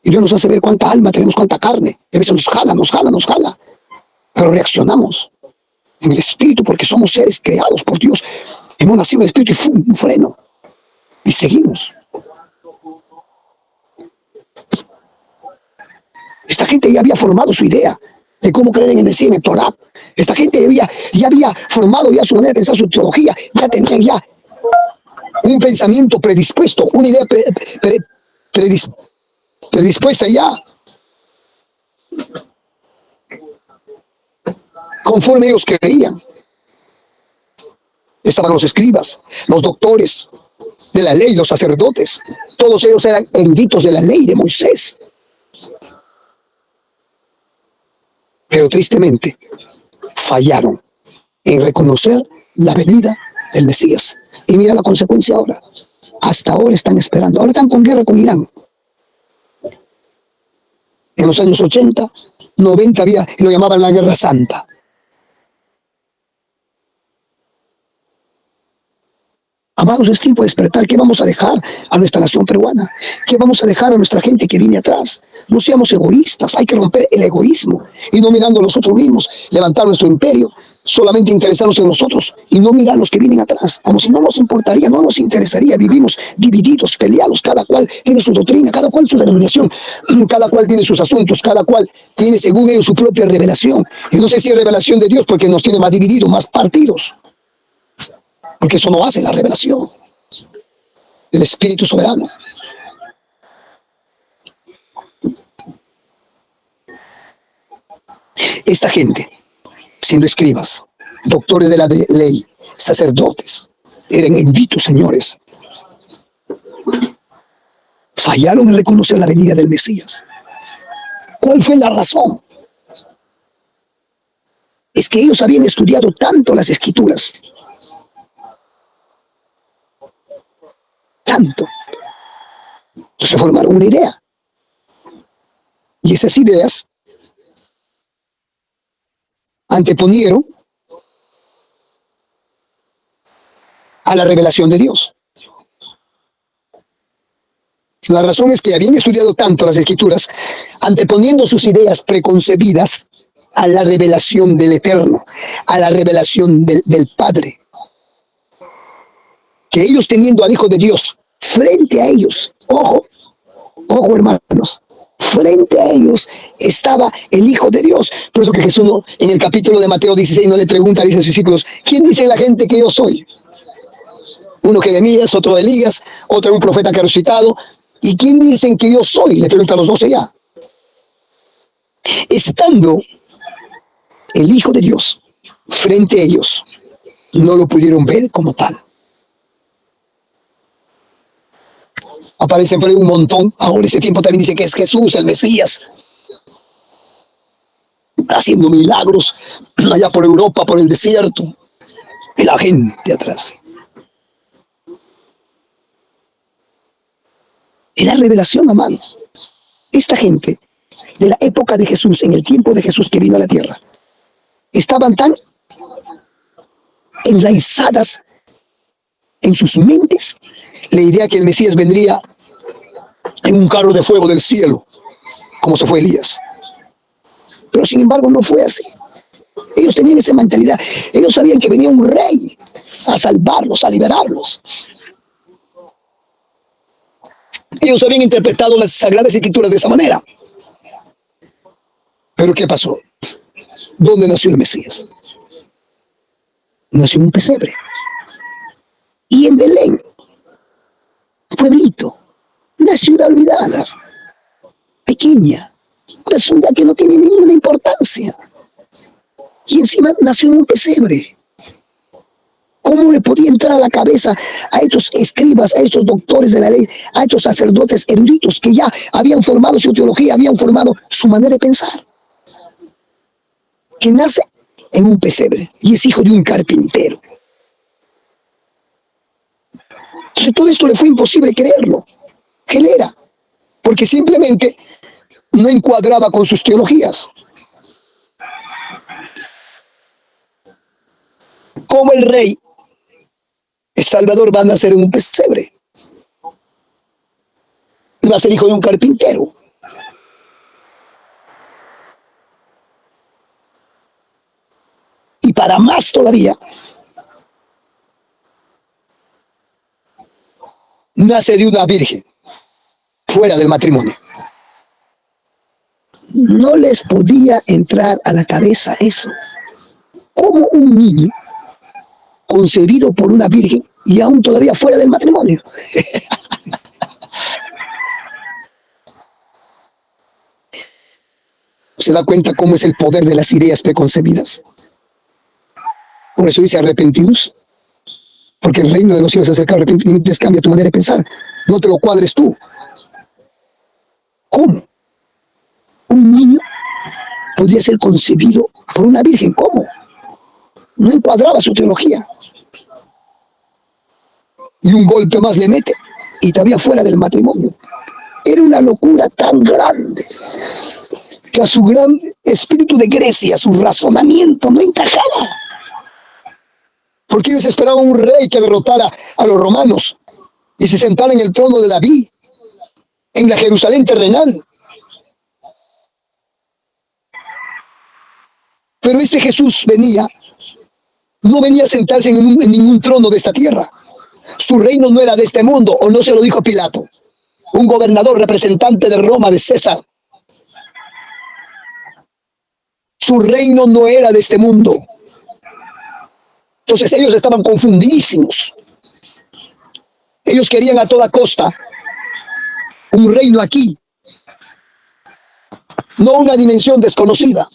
Y Dios nos hace ver cuánta alma tenemos, cuánta carne. Y a veces nos jala, nos jala, nos jala. Pero reaccionamos en el espíritu porque somos seres creados por Dios. Hemos nacido en el espíritu y ¡fum! Un freno. Y seguimos. Esta gente ya había formado su idea de cómo creer en el Mesías, en el Torah. Esta gente ya había formado ya su manera de pensar, su teología. Ya tenían ya un pensamiento predispuesto, una idea predispuesta ya. Conforme ellos creían. Estaban los escribas, los doctores de la ley, los sacerdotes. Todos ellos eran eruditos de la ley de Moisés. Pero tristemente, fallaron en reconocer la venida del Mesías. Y mira la consecuencia ahora. Hasta ahora están esperando. Ahora están con guerra con Irán. En los años 80, 90 había, lo llamaban la Guerra Santa. Amados, es tiempo de despertar. ¿Qué vamos a dejar a nuestra nación peruana? ¿Qué vamos a dejar a nuestra gente que viene atrás? No seamos egoístas, hay que romper el egoísmo y no mirando a nosotros mismos, levantar nuestro imperio, solamente interesarnos en nosotros y no mirar a los que vienen atrás, como si no nos importaría, no nos interesaría. Vivimos divididos, peleados, cada cual tiene su doctrina, cada cual su denominación, cada cual tiene sus asuntos, cada cual tiene según ellos su propia revelación. Y no sé si es revelación de Dios porque nos tiene más divididos, más partidos. Porque eso no hace la revelación del Espíritu Soberano. Esta gente, siendo escribas, doctores de la ley, sacerdotes, eran eruditos, señores. Fallaron en reconocer la venida del Mesías. ¿Cuál fue la razón? Es que ellos habían estudiado tanto las Escrituras, tanto. Entonces formaron una idea. Y esas ideas anteponieron a la revelación de Dios. La razón es que habían estudiado tanto las Escrituras, anteponiendo sus ideas preconcebidas a la revelación del Eterno, a la revelación del Padre. Que ellos teniendo al Hijo de Dios frente a ellos, ojo, ojo hermanos, frente a ellos estaba el Hijo de Dios. Por eso que Jesús en el capítulo de Mateo 16 no le pregunta, dice a sus discípulos, ¿quién dice la gente que yo soy? Uno Jeremías, otro Elías, otro un profeta que ha resucitado. ¿Y quién dicen que yo soy? Le pregunta a los 12 ya. Estando el Hijo de Dios frente a ellos, no lo pudieron ver como tal. Aparecen por ahí un montón. Ahora en este tiempo también dicen que es Jesús, el Mesías, haciendo milagros allá por Europa, por el desierto, y la gente atrás. Es la revelación, amados. Esta gente de la época de Jesús, en el tiempo de Jesús que vino a la tierra, estaban tan enraizadas en sus mentes la idea que el Mesías vendría en un carro de fuego del cielo, como se fue Elías. Pero sin embargo no fue así. Ellos tenían esa mentalidad. Ellos sabían que venía un rey a salvarlos, a liberarlos. Ellos habían interpretado las Sagradas Escrituras de esa manera. Pero ¿qué pasó? ¿Dónde nació el Mesías? Nació en un pesebre. Y en Belén, pueblito, una ciudad olvidada, pequeña, una ciudad que no tiene ninguna importancia. Y encima nació en un pesebre. ¿Cómo le podía entrar a la cabeza a estos escribas, a estos doctores de la ley, a estos sacerdotes eruditos que ya habían formado su teología, habían formado su manera de pensar? Que nace en un pesebre y es hijo de un carpintero. Entonces todo esto le fue imposible creerlo. ¿Qué él era? Porque simplemente no encuadraba con sus teologías. Como el rey, el Salvador va a nacer en un pesebre. Y va a ser hijo de un carpintero. Y para más todavía, nace de una virgen, fuera del matrimonio. No les podía entrar a la cabeza eso. ¿Cómo un niño concebido por una virgen y aún todavía fuera del matrimonio? ¿Se da cuenta cómo es el poder de las ideas preconcebidas? Por eso dice arrepentidos, porque el reino de los cielos se acerca. Arrepentimiento cambia tu manera de pensar, no te lo cuadres tú. ¿Cómo? Un niño podría ser concebido por una virgen, ¿cómo? No encuadraba su teología. Y un golpe más le mete y todavía fuera del matrimonio. Era una locura tan grande que a su gran espíritu de Grecia, su razonamiento no encajaba. Porque ellos esperaban un rey que derrotara a los romanos y se sentara en el trono de David, en la Jerusalén terrenal. Pero este Jesús no venía a sentarse en ningún trono de esta tierra. Su reino no era de este mundo, o no se lo dijo Pilato, un gobernador representante de Roma, de César. Su reino no era de este mundo. Entonces ellos estaban confundidísimos. Ellos querían a toda costa un reino aquí, no una dimensión desconocida.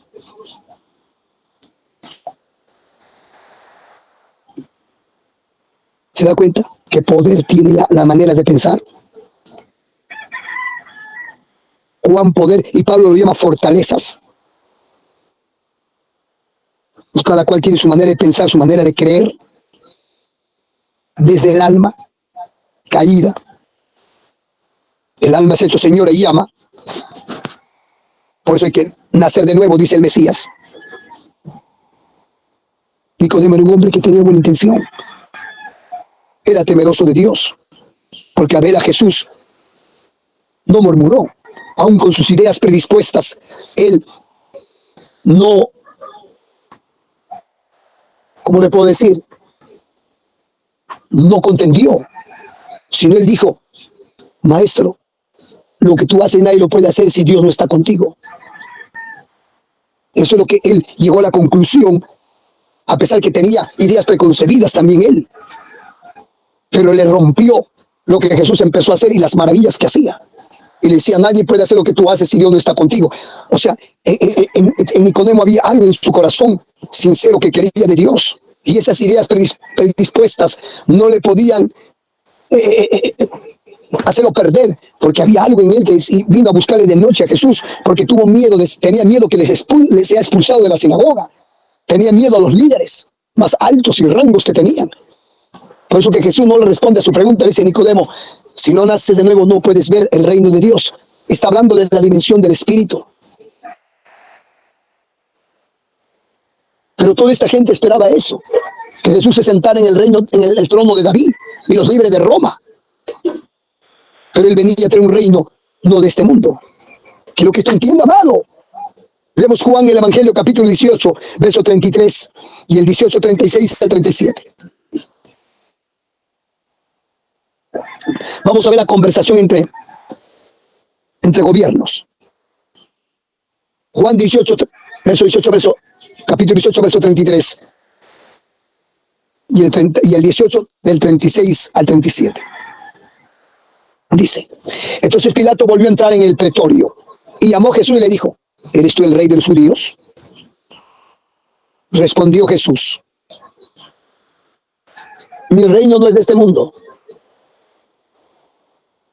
¿Se da cuenta qué poder tiene la manera de pensar? Cuán poder, y Pablo lo llama fortalezas. Pues cada cual tiene su manera de pensar, su manera de creer, desde el alma caída. El alma es hecho señora y ama. Por eso hay que nacer de nuevo, dice el Mesías. Nicodemo era un hombre que tenía buena intención. Era temeroso de Dios, porque al ver a Jesús no murmuró, aun con sus ideas predispuestas. Él no, ¿cómo le puedo decir? No contendió, sino él dijo: maestro, lo que tú haces nadie lo puede hacer si Dios no está contigo. Eso es lo que él llegó a la conclusión, a pesar que tenía ideas preconcebidas también él. Pero le rompió lo que Jesús empezó a hacer y las maravillas que hacía. Y le decía: nadie puede hacer lo que tú haces si Dios no está contigo. O sea, en Nicodemo había algo en su corazón sincero que quería de Dios. Y esas ideas predispuestas no le podían hacerlo perder, porque había algo en él que vino a buscarle de noche a Jesús, porque tenía miedo que les sea expulsado de la sinagoga. Tenía miedo a los líderes más altos y rangos que tenían. Por eso que Jesús no le responde a su pregunta, le dice: Nicodemo, si no naces de nuevo no puedes ver el reino de Dios. Está hablando de la dimensión del Espíritu. Pero toda esta gente esperaba eso, que Jesús se sentara en el reino, en el trono de David y los libre de Roma. Pero él venía a traer un reino no de este mundo. Quiero que esto entienda, amado. Leemos Juan, el Evangelio, capítulo 18, verso 33 y el 18, 36 al 37. Vamos a ver la conversación entre gobiernos. Juan 18, capítulo 18, verso 33 y el 18 del 36 al 37. Dice: entonces Pilato volvió a entrar en el pretorio y llamó a Jesús y le dijo: ¿eres tú el rey de los judíos? Respondió Jesús: mi reino no es de este mundo.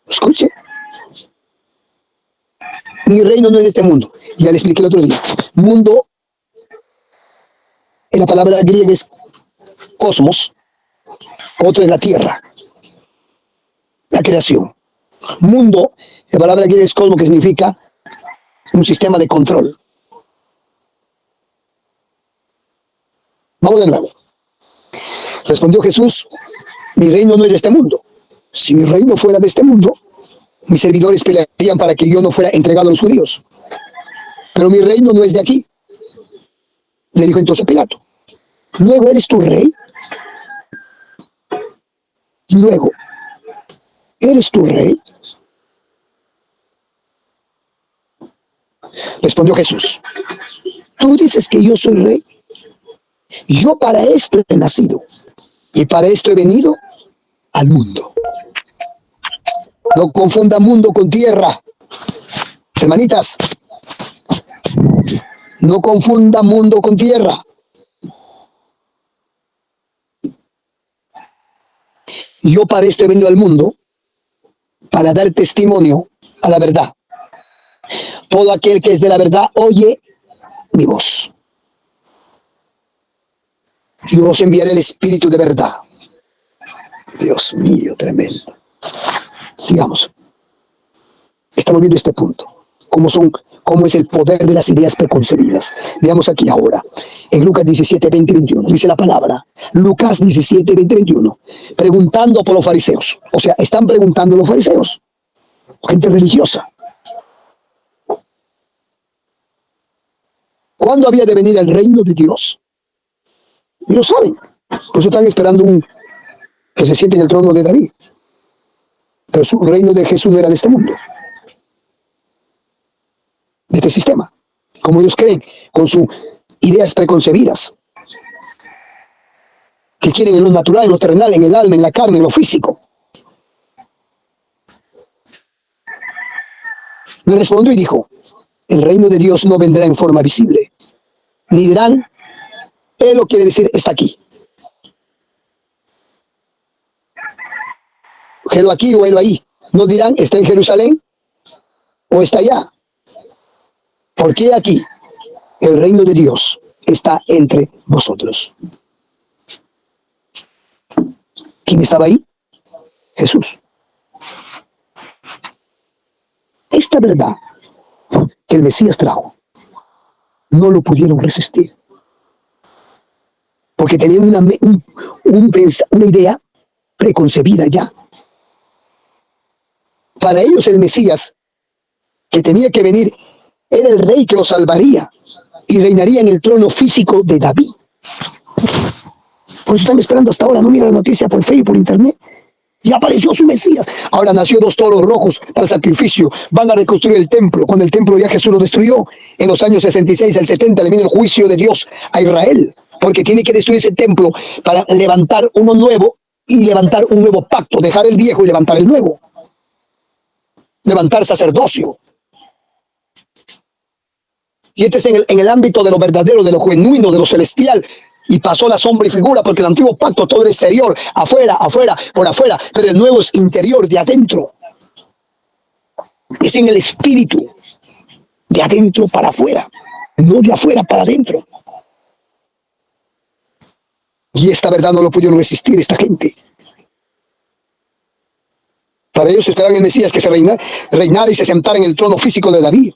Escuche, mi reino no es de este mundo. Ya le expliqué el otro día. Mundo, en la palabra griega es cosmos, otro es la tierra, la creación. Mundo, la palabra griega es cosmos, que significa un sistema de control. Vamos de nuevo. Respondió Jesús: mi reino no es de este mundo. Si mi reino fuera de este mundo, mis servidores pelearían para que yo no fuera entregado a los judíos. Pero mi reino no es de aquí. Le dijo entonces Pilato: ¿luego eres tu rey? Luego, ¿eres tu rey? Respondió Jesús: tú dices que yo soy rey. Yo para esto he nacido y para esto he venido al mundo. No confunda mundo con tierra. Hermanitas, no confunda mundo con tierra. Yo para esto he venido al mundo, para dar testimonio a la verdad. Todo aquel que es de la verdad oye mi voz. Yo os enviaré el Espíritu de verdad. Dios mío, tremendo. Sigamos. Estamos viendo este punto. Cómo es el poder de las ideas preconcebidas. Veamos aquí ahora. En Lucas 17, 20, 21. Dice la palabra. Lucas 17, 20, 21. Preguntando por los fariseos. O sea, están preguntando los fariseos. Gente religiosa. ¿Cuándo había de venir el reino de Dios? Y lo saben. Por eso están esperando que se siente en el trono de David. Pero el reino de Jesús no era de este mundo, de este sistema. Como ellos creen, con sus ideas preconcebidas, que quieren en lo natural, en lo terrenal, en el alma, en la carne, en lo físico. Le respondió y dijo: el reino de Dios no vendrá en forma visible, ni dirán, él lo quiere decir, está aquí. Helo aquí o helo ahí. No dirán, está en Jerusalén o está allá. Porque aquí el reino de Dios está entre vosotros. ¿Quién estaba ahí? Jesús. Esta verdad que el Mesías trajo, no lo pudieron resistir. Porque tenían una idea preconcebida ya. Para ellos el Mesías que tenía que venir era el rey que los salvaría y reinaría en el trono físico de David. Por eso están esperando hasta ahora. No miran la noticia por Facebook, por internet. Y apareció su Mesías. Ahora nació 2 toros rojos para el sacrificio. Van a reconstruir el templo. Cuando el templo ya Jesús lo destruyó, en los años 66 al 70 le viene el juicio de Dios a Israel. Porque tiene que destruir ese templo para levantar uno nuevo y levantar un nuevo pacto. Dejar el viejo y levantar el nuevo. Levantar sacerdocio. Y este es en el ámbito de lo verdadero, de lo genuino, de lo celestial. Y pasó la sombra y figura, porque el antiguo pacto todo era exterior, afuera, por afuera, pero el nuevo es interior, de adentro. Es en el espíritu, de adentro para afuera, no de afuera para adentro. Y esta verdad no lo pudieron resistir esta gente. Para ellos esperaban el Mesías que se reinara y se sentara en el trono físico de David.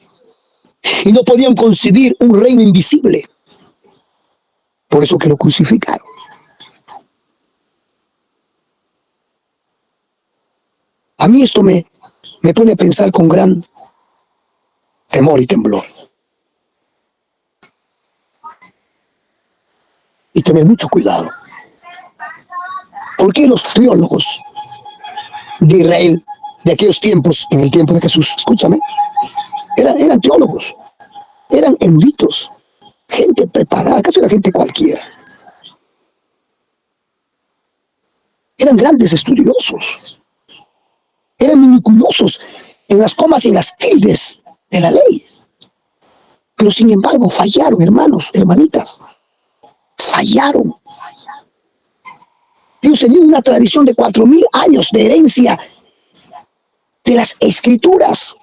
Y no podían concebir un reino invisible. Por eso que lo crucificaron. A mí esto me pone a pensar con gran temor y temblor. Y tener mucho cuidado. ¿Por qué los teólogos de Israel de aquellos tiempos, en el tiempo de Jesús, escúchame, eran teólogos, eran eruditos, gente preparada, casi era gente cualquiera? Eran grandes estudiosos, eran meticulosos en las comas y en las tildes de la ley. Pero sin embargo fallaron, hermanos, hermanitas, fallaron. Ellos tenían una tradición de 4000 años de herencia de las escrituras.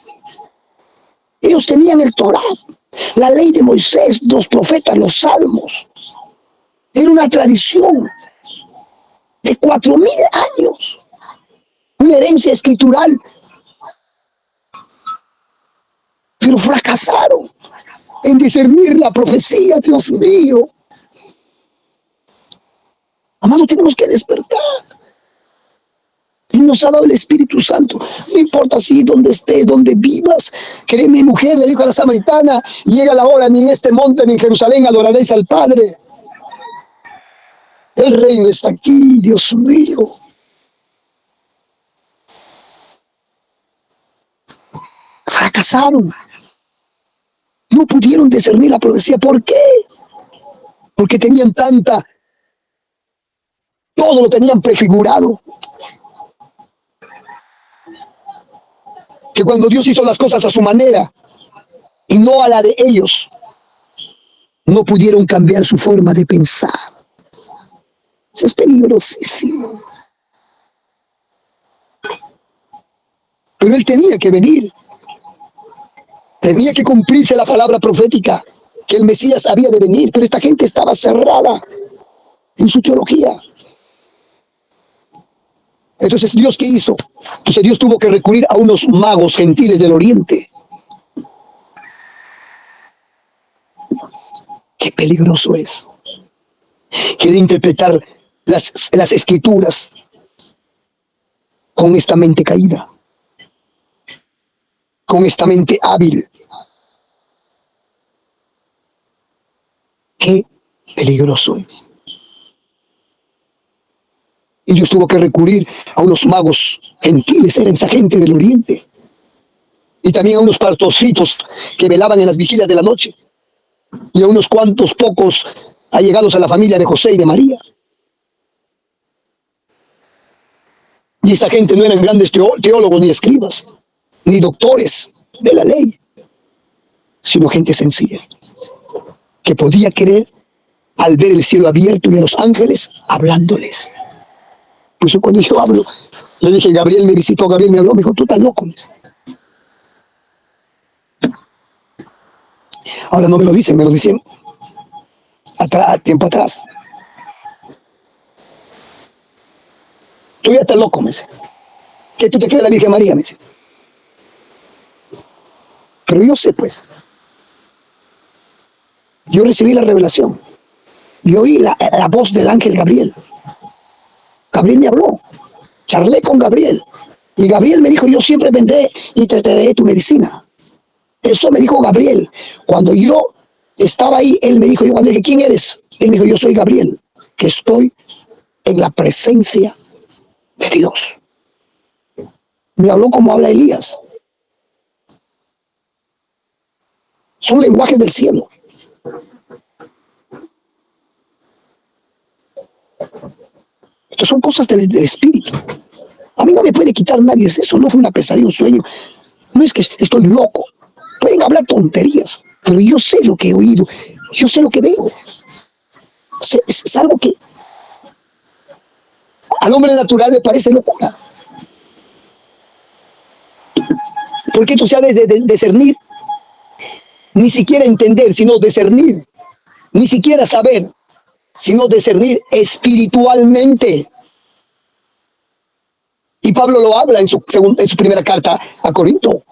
Ellos tenían el Torá, la ley de Moisés, los profetas, los salmos. Era una tradición de 4000 años, una herencia escritural. Pero fracasaron en discernir la profecía, Dios mío. Amado, tenemos que despertar. Y nos ha dado el Espíritu Santo. No importa si donde estés, donde vivas. Créeme, mujer, le dijo a la samaritana, llega la hora, ni en este monte ni en Jerusalén adoraréis al Padre. El reino está aquí, Dios mío. Fracasaron. No pudieron discernir la profecía. ¿Por qué? Porque tenían todo lo tenían prefigurado. Que cuando Dios hizo las cosas a su manera y no a la de ellos, no pudieron cambiar su forma de pensar. Eso es peligrosísimo. Pero Él tenía que venir. Tenía que cumplirse la palabra profética que el Mesías había de venir, pero esta gente estaba cerrada. en su teología. Entonces, ¿Dios qué hizo? Entonces Dios tuvo que recurrir a unos magos gentiles del oriente. Qué peligroso es querer interpretar las escrituras con esta mente caída, con esta mente hábil. Qué peligroso es. Y Dios tuvo que recurrir a unos magos gentiles, era esa gente del oriente. Y también a unos pastorcitos que velaban en las vigilias de la noche. Y a unos cuantos pocos allegados a la familia de José y de María. Y esta gente no eran grandes teólogos ni escribas, ni doctores de la ley, sino gente sencilla, que podía creer al ver el cielo abierto y a los ángeles hablándoles. Por eso cuando yo hablo, le dije, Gabriel me visitó, Gabriel me habló, me dijo, tú estás loco. Ahora no me lo dicen, me lo dicen tiempo atrás. Tú ya estás loco, me dice. ¿Qué tú te crees la Virgen María? Me dice. Pero yo sé, pues. Yo recibí la revelación. Yo oí la voz del ángel Gabriel. Gabriel me habló. Charlé con Gabriel. Y Gabriel me dijo, yo siempre vendré y te traeré tu medicina. Eso me dijo Gabriel. Cuando yo estaba ahí, él me dijo, yo cuando dije, ¿quién eres? Él me dijo, yo soy Gabriel, que estoy en la presencia de Dios. Me habló como habla Elías. Son lenguajes del cielo. Estas son cosas del espíritu. A mí no me puede quitar nadie eso. No fue una pesadilla, un sueño. No es que estoy loco. Pueden hablar tonterías, pero yo sé lo que he oído. Yo sé lo que veo. Es algo que al hombre natural le parece locura. Porque esto se ha de discernir. Ni siquiera entender, sino discernir. Ni siquiera saber, sino discernir espiritualmente. Y Pablo lo habla en su primera carta a Corinto.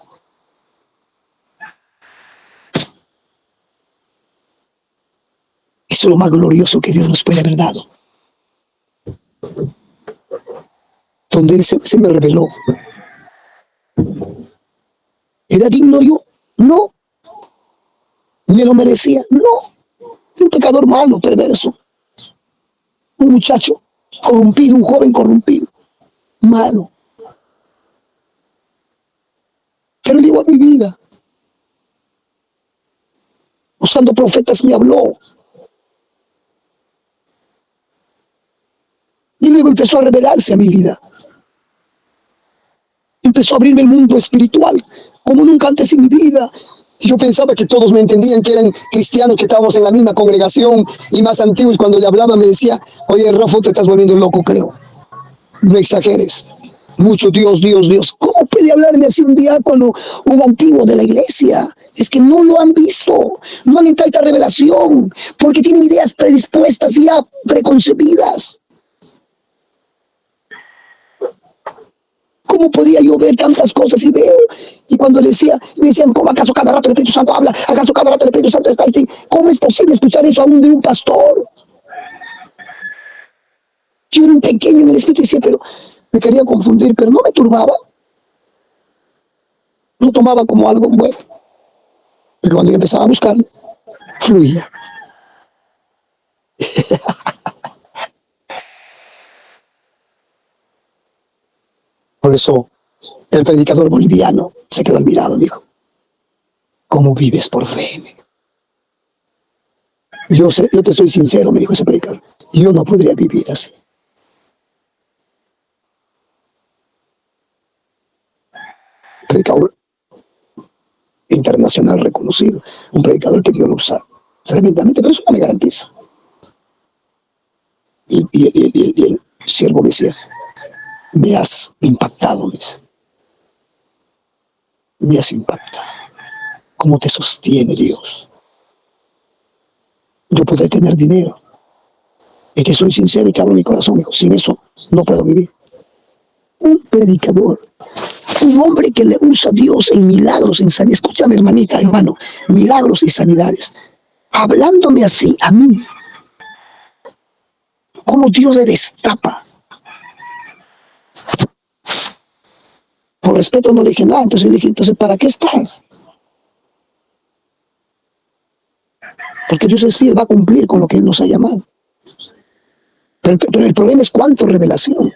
Eso es lo más glorioso que Dios nos puede haber dado. Donde Él se me reveló. ¿Era digno yo? No. ¿Me lo merecía? No. Un pecador malo, perverso. Un muchacho corrompido, un joven corrompido. Malo. Pero llegó a mi vida. Usando profetas me habló. Y luego empezó a revelarse a mi vida. Empezó a abrirme el mundo espiritual, como nunca antes en mi vida. Y yo pensaba que todos me entendían, que eran cristianos, que estábamos en la misma congregación y más antiguos. Cuando le hablaba me decía, oye, Rafa, te estás volviendo loco, creo. No exageres. Mucho Dios, Dios, Dios. ¿Cómo puede hablarme así un diácono, un antiguo de la iglesia? Es que no lo han visto, no han entrado esta revelación, porque tienen ideas predispuestas ya preconcebidas. ¿Cómo podía yo ver tantas cosas y veo? Y cuando le decía, me decían, ¿cómo acaso cada rato el Espíritu Santo habla? ¿Acaso cada rato el Espíritu Santo está así? ¿Cómo es posible escuchar eso aún de un pastor? Yo era un pequeño en el Espíritu y decía, pero me quería confundir, pero no me turbaba. No tomaba como algo bueno. Porque cuando yo empezaba a buscar, fluía. Por eso el predicador boliviano se quedó admirado, dijo, ¿cómo vives por fe? Yo te soy sincero, me dijo ese predicador, yo no podría vivir así. Predicador internacional reconocido, un predicador que Dios lo usa tremendamente, pero eso no me garantiza. Y el siervo me decía, me has impactado, me has impactado. ¿Cómo te sostiene Dios? Yo podré tener dinero Y que soy sincero y que abro mi corazón, hijo. Sin eso no puedo vivir. Un predicador, un hombre que le usa a Dios en milagros, en sanidades. Escúchame, hermanita, hermano, milagros y sanidades. Hablándome así a mí, como Dios le destapa. Por respeto no le dije nada, entonces le dije, entonces, ¿para qué estás? Porque Dios es fiel, va a cumplir con lo que Él nos ha llamado. Pero el problema es cuánto revelación.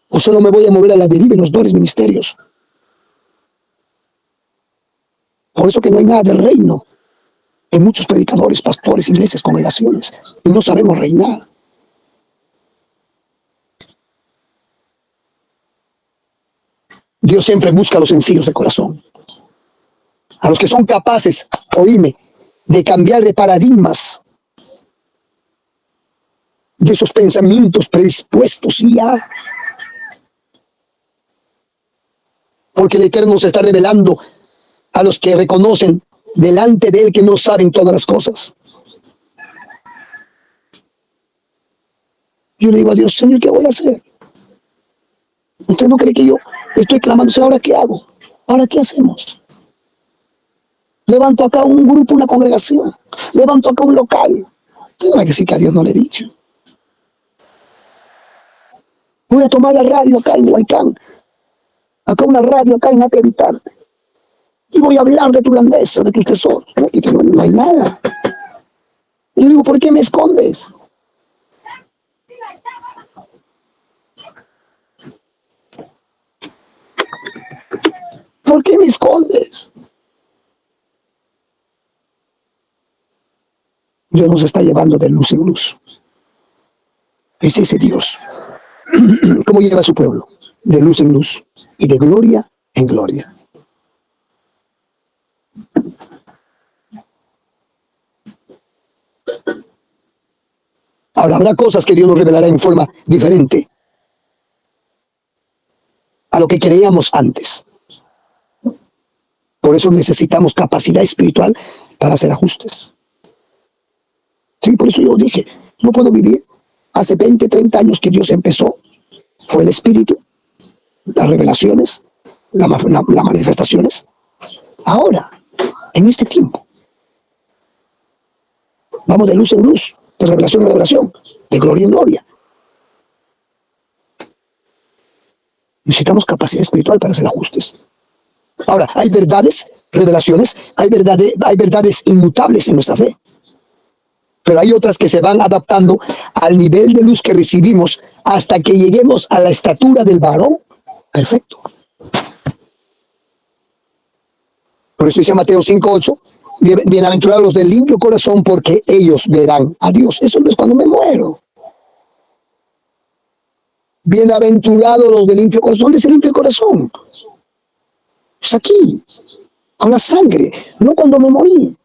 O solo me voy a mover a la deriva en los dones ministerios. Por eso que no hay nada del reino en muchos predicadores, pastores, iglesias, congregaciones. Y no sabemos reinar. Dios siempre busca a los sencillos de corazón. A los que son capaces, oíme, de cambiar de paradigmas, de esos pensamientos predispuestos ya. Porque el Eterno se está revelando a los que reconocen delante de Él que no saben todas las cosas. Yo le digo a Dios, Señor, ¿qué voy a hacer? ¿Usted no cree que yo estoy clamándose, ahora qué hago? ¿Ahora qué hacemos? Levanto acá un grupo, una congregación. Levanto acá un local. ¿Qué no hay que decir que a Dios no le he dicho? Voy a tomar la radio acá en Huaycán. Acá una radio acá en Atevitar. Y voy a hablar de tu grandeza, de tus tesoros. Aquí no hay nada. Y le digo, ¿por qué me escondes? ¿Por qué me escondes? Dios nos está llevando de luz en luz. Es ese Dios. ¿Cómo lleva a su pueblo? De luz en luz y de gloria en gloria. Ahora, habrá cosas que Dios nos revelará en forma diferente a lo que creíamos antes. Por eso necesitamos capacidad espiritual para hacer ajustes. Sí, por eso yo dije, no puedo vivir. Hace 20, 30 años que Dios empezó, fue el Espíritu, las revelaciones, las manifestaciones. Ahora, en este tiempo, vamos de luz en luz, de revelación en revelación, de gloria en gloria. Necesitamos capacidad espiritual para hacer ajustes. Ahora, hay verdades, revelaciones, hay verdades inmutables en nuestra fe. Pero hay otras que se van adaptando al nivel de luz que recibimos hasta que lleguemos a la estatura del varón perfecto. Por eso dice Mateo 5:8, bienaventurados los de limpio corazón, porque ellos verán a Dios. Eso no es cuando me muero. Bienaventurados los de limpio corazón. ¿Dónde es el limpio corazón? Es aquí, con la sangre, no cuando me morí.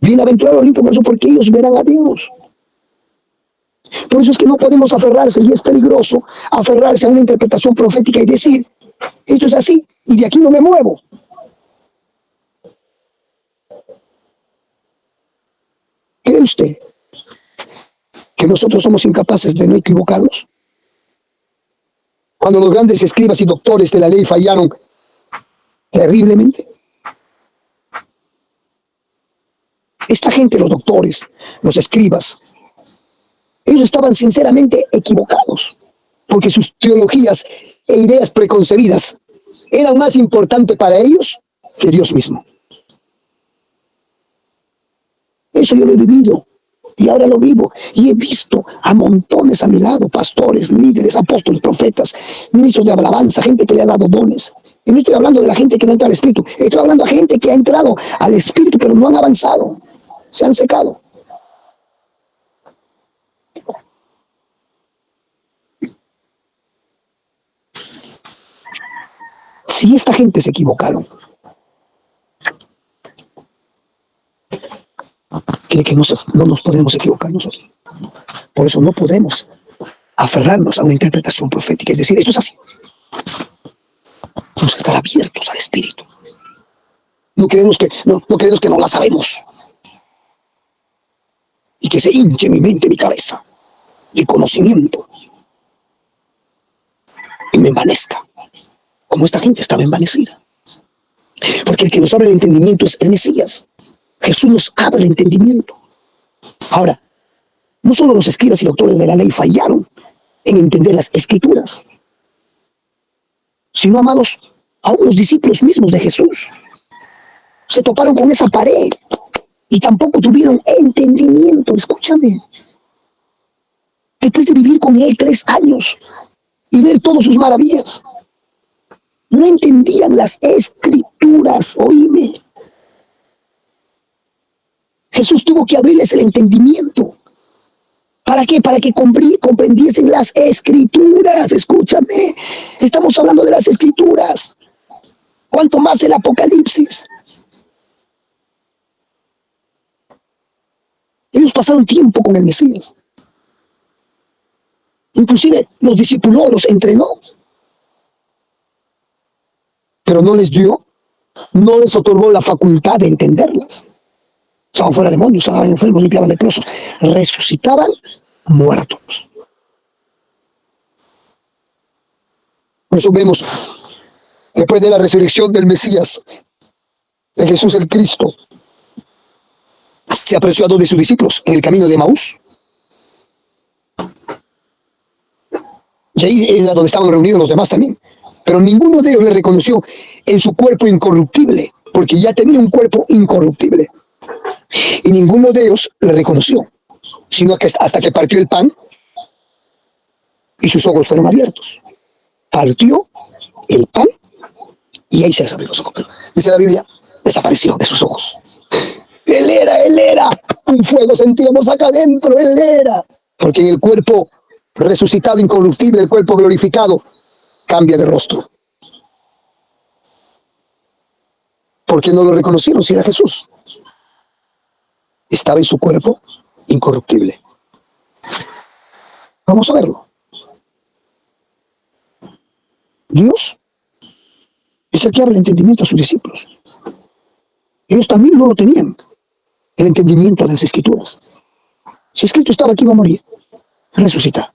Bienaventurados los limpios corazón, porque ellos verán a Dios. Por eso es que no podemos aferrarse, y es peligroso aferrarse a una interpretación profética y decir, esto es así, y de aquí no me muevo. ¿Cree usted que nosotros somos incapaces de no equivocarnos? Cuando los grandes escribas y doctores de la ley fallaron terriblemente. Esta gente, los doctores, los escribas, ellos estaban sinceramente equivocados, porque sus teologías e ideas preconcebidas eran más importantes para ellos que Dios mismo. Eso yo lo he vivido, y ahora lo vivo, y he visto a montones a mi lado, pastores, líderes, apóstoles, profetas, ministros de alabanza, gente que le ha dado dones. Y no estoy hablando de la gente que no entra al Espíritu, estoy hablando de gente que ha entrado al Espíritu, pero no han avanzado, se han secado. Si esta gente se equivocaron, cree que no nos podemos equivocar nosotros. Por eso no podemos aferrarnos a una interpretación profética, es decir, esto es así. Tenemos que estar abiertos al Espíritu. No queremos que no la sabemos. y que se hinche mi mente, mi cabeza, mi conocimiento, y me envanezca, como esta gente estaba envanecida. Porque el que nos abre el entendimiento es el Mesías. Jesús nos abre el entendimiento. Ahora, no solo los escribas y doctores de la ley fallaron en entender las escrituras, sino, amados, aún los discípulos mismos de Jesús se toparon con esa pared y tampoco tuvieron entendimiento. Escúchame, después de vivir con él 3 años y ver todas sus maravillas, no entendían las escrituras. Oíme, Jesús tuvo que abrirles el entendimiento. ¿Para qué? Para que comprendiesen las escrituras. Escúchame, estamos hablando de las escrituras. Cuanto más el Apocalipsis. Ellos pasaron tiempo con el Mesías. Inclusive los discipuló, los entrenó. Pero no les dio, no les otorgó la facultad de entenderlas. Estaban fuera demonios, sanaban enfermos, limpiaban leprosos, resucitaban muertos. Por eso vemos, después de la resurrección del Mesías, de Jesús el Cristo, se apreció a 2 de sus discípulos en el camino de Emaús. Y ahí era donde estaban reunidos los demás también. Pero ninguno de ellos le reconoció en su cuerpo incorruptible, porque ya tenía un cuerpo incorruptible. Y ninguno de ellos le reconoció, sino que hasta que partió el pan y sus ojos fueron abiertos. Partió el pan y ahí se les abrió los ojos. Dice la Biblia, desapareció de sus ojos. Él era. Un fuego sentíamos acá adentro, él era. Porque en el cuerpo resucitado, incorruptible, el cuerpo glorificado, cambia de rostro. ¿Por qué no lo reconocieron si era Jesús? Estaba en su cuerpo incorruptible. Vamos a verlo. Dios es el que abre el entendimiento a sus discípulos. Ellos también no lo tenían, el entendimiento de las Escrituras. Si escrito estaba que iba a morir, resucitar.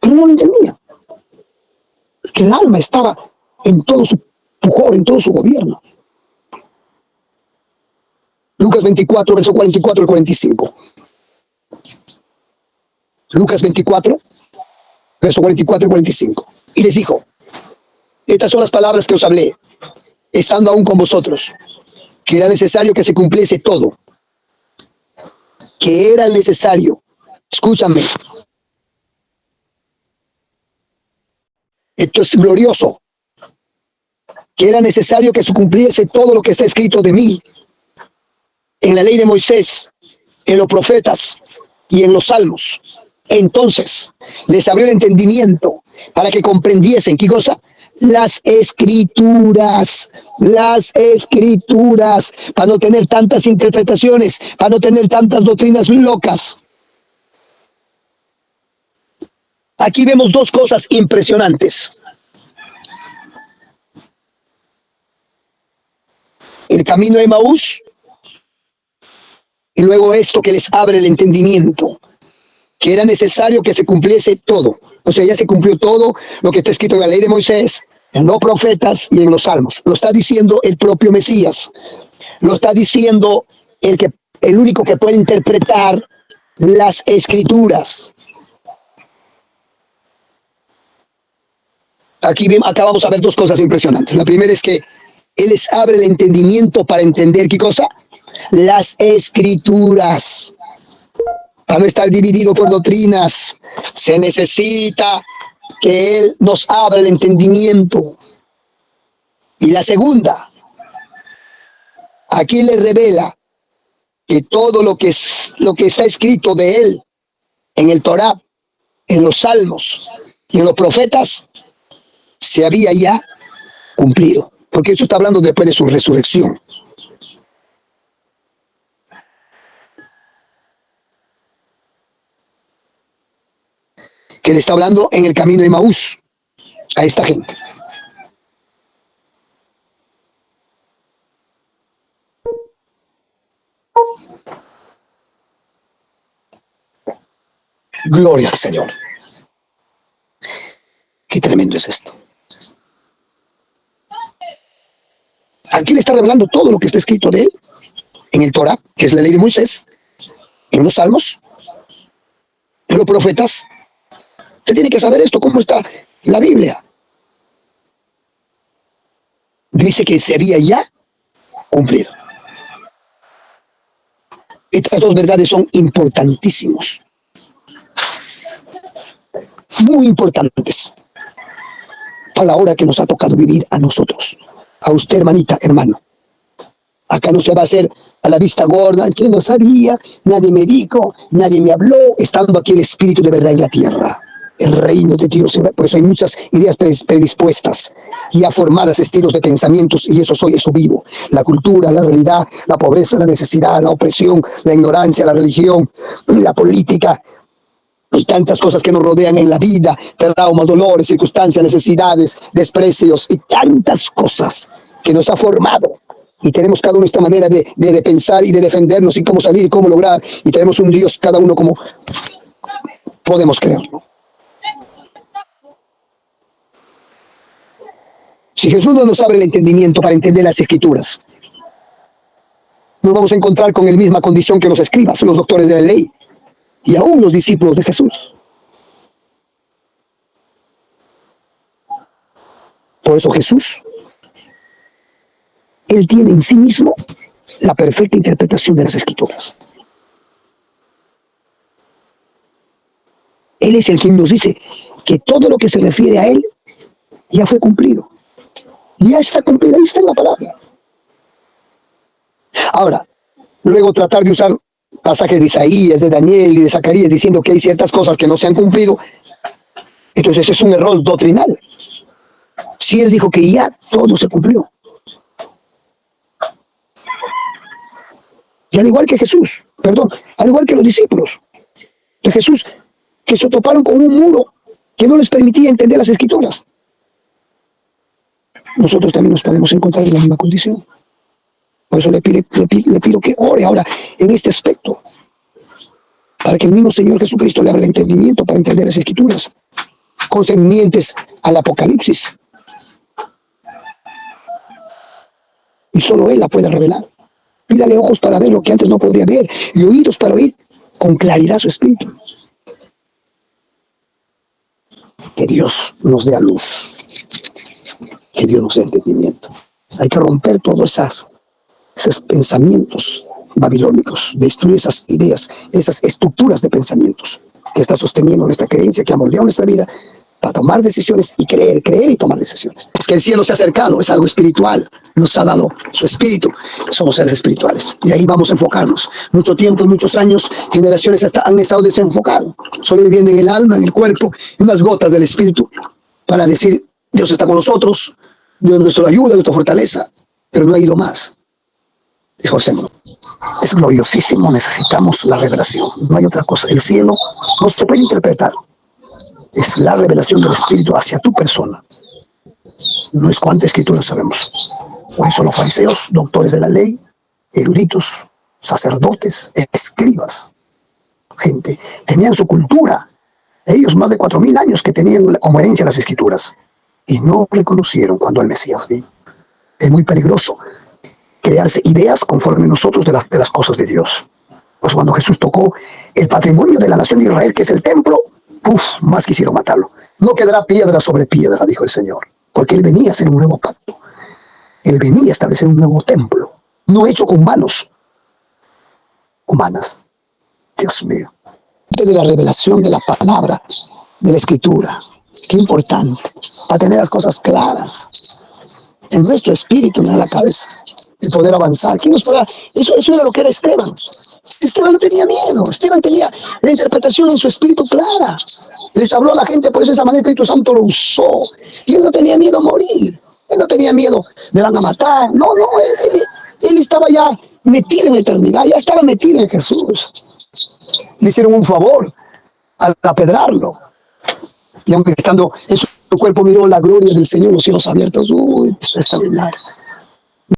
Pero no lo entendía. Que el alma estaba en todo su pujor, en todo su gobierno. Lucas 24, verso 44 al 45. Lucas 24, verso 44 y 45. Y les dijo, estas son las palabras que os hablé, estando aún con vosotros, que era necesario que se cumpliese todo. Que era necesario. Escúchame. Esto es glorioso. Que era necesario que se cumpliese todo lo que está escrito de mí en la ley de Moisés, en los profetas y en los salmos. Entonces les abrió el entendimiento para que comprendiesen, ¿qué cosa? Las escrituras, para no tener tantas interpretaciones, para no tener tantas doctrinas locas. Aquí vemos 2 cosas impresionantes. El camino de Emaús y luego esto que les abre el entendimiento, que era necesario que se cumpliese todo. O sea, ya se cumplió todo lo que está escrito en la ley de Moisés, en los profetas y en los salmos. Lo está diciendo el propio Mesías. Lo está diciendo el único que puede interpretar las escrituras. Acá vamos a ver 2 cosas impresionantes. La primera es que Él les abre el entendimiento para entender, ¿qué cosa? Las escrituras. Para no estar dividido por doctrinas, se necesita que Él nos abra el entendimiento. Y la segunda, aquí le revela que todo lo que está escrito de Él en el Torá, en los salmos y en los profetas, se había ya cumplido. Porque eso está hablando después de su resurrección. Que le está hablando en el camino de Emaús a esta gente. Gloria al Señor. Qué tremendo es esto. Aquí le está revelando todo lo que está escrito de él en el Torah, que es la ley de Moisés, en los Salmos, en los profetas. Usted tiene que saber esto, cómo está la Biblia. Dice que se había ya cumplido. Estas dos verdades son importantísimos, muy importantes, para la hora que nos ha tocado vivir a nosotros, a usted, hermanita, hermano. Acá no se va a hacer a la vista gorda, que no sabía, nadie me dijo, nadie me habló, estando aquí el Espíritu de verdad en la tierra, el reino de Dios. Por eso hay muchas ideas predispuestas, ya formadas, estilos de pensamientos, y eso soy, eso vivo. La cultura, la realidad, la pobreza, la necesidad, la opresión, la ignorancia, la religión, la política, y tantas cosas que nos rodean en la vida, traumas, dolores, circunstancias, necesidades, desprecios, y tantas cosas que nos ha formado. Y tenemos cada uno esta manera de pensar y de defendernos y cómo salir y cómo lograr. Y tenemos un Dios cada uno como podemos creerlo. Si Jesús no nos abre el entendimiento para entender las Escrituras, nos vamos a encontrar con la misma condición que los escribas, los doctores de la ley, y aún los discípulos de Jesús. Por eso Jesús, Él tiene en sí mismo la perfecta interpretación de las Escrituras. Él es el quien nos dice que todo lo que se refiere a Él ya fue cumplido. Ya está cumplido, ahí está en la palabra. Ahora, luego tratar de usar pasajes de Isaías, de Daniel y de Zacarías diciendo que hay ciertas cosas que no se han cumplido, entonces es un error doctrinal. Si Él dijo que ya todo se cumplió. Y al igual que Jesús, al igual que los discípulos de Jesús, que se toparon con un muro que no les permitía entender las Escrituras, nosotros también nos podemos encontrar en la misma condición. Por eso le pido que ore ahora en este aspecto, para que el mismo Señor Jesucristo le abra el entendimiento para entender las Escrituras concernientes al Apocalipsis. Y solo Él la puede revelar. Pídale ojos para ver lo que antes no podía ver, y oídos para oír con claridad su espíritu. Que Dios nos dé a luz. Que Dios nos dé entendimiento. Hay que romper todos esos pensamientos babilónicos, destruir esas ideas, esas estructuras de pensamientos que está sosteniendo nuestra creencia, que ha moldeado nuestra vida para tomar decisiones y creer y tomar decisiones. Es que el cielo se ha acercado, es algo espiritual, nos ha dado su espíritu, somos seres espirituales, y ahí vamos a enfocarnos. Mucho tiempo, muchos años, generaciones han estado desenfocados, solo viviendo en el alma, en el cuerpo, y unas gotas del espíritu para decir, Dios está con nosotros, Dios es nuestra ayuda, nuestra fortaleza, pero no ha ido más. Esforcémonos. Es gloriosísimo, necesitamos la revelación, no hay otra cosa. El cielo no se puede interpretar, es la revelación del Espíritu hacia tu persona. No es cuánta escritura sabemos. Por eso los fariseos, doctores de la ley, eruditos, sacerdotes, escribas, gente, tenían su cultura. Ellos más de 4.000 años que tenían como herencia las Escrituras, y no reconocieron cuando el Mesías vino. Es muy peligroso crearse ideas conforme nosotros de las cosas de Dios. Pues cuando Jesús tocó el patrimonio de la nación de Israel, que es el templo, más quisieron matarlo. No quedará piedra sobre piedra, dijo el Señor, porque Él venía a hacer un nuevo pacto. Él venía a establecer un nuevo templo, no hecho con manos humanas. Dios mío. De la revelación de la palabra, de la Escritura, qué importante, para tener las cosas claras en nuestro espíritu, en la cabeza, y poder avanzar. ¿Quién nos podrá? Eso era lo que era Esteban. Esteban no tenía miedo, Esteban tenía la interpretación en su espíritu clara. Les habló a la gente, por eso de esa manera el Espíritu Santo lo usó. Y él no tenía miedo a morir, él no tenía miedo, me van a matar. No, él estaba ya metido en la eternidad, ya estaba metido en Jesús. Le hicieron un favor al apedrarlo. Y aunque estando en su cuerpo miró la gloria del Señor, los cielos abiertos, esto está bien largo.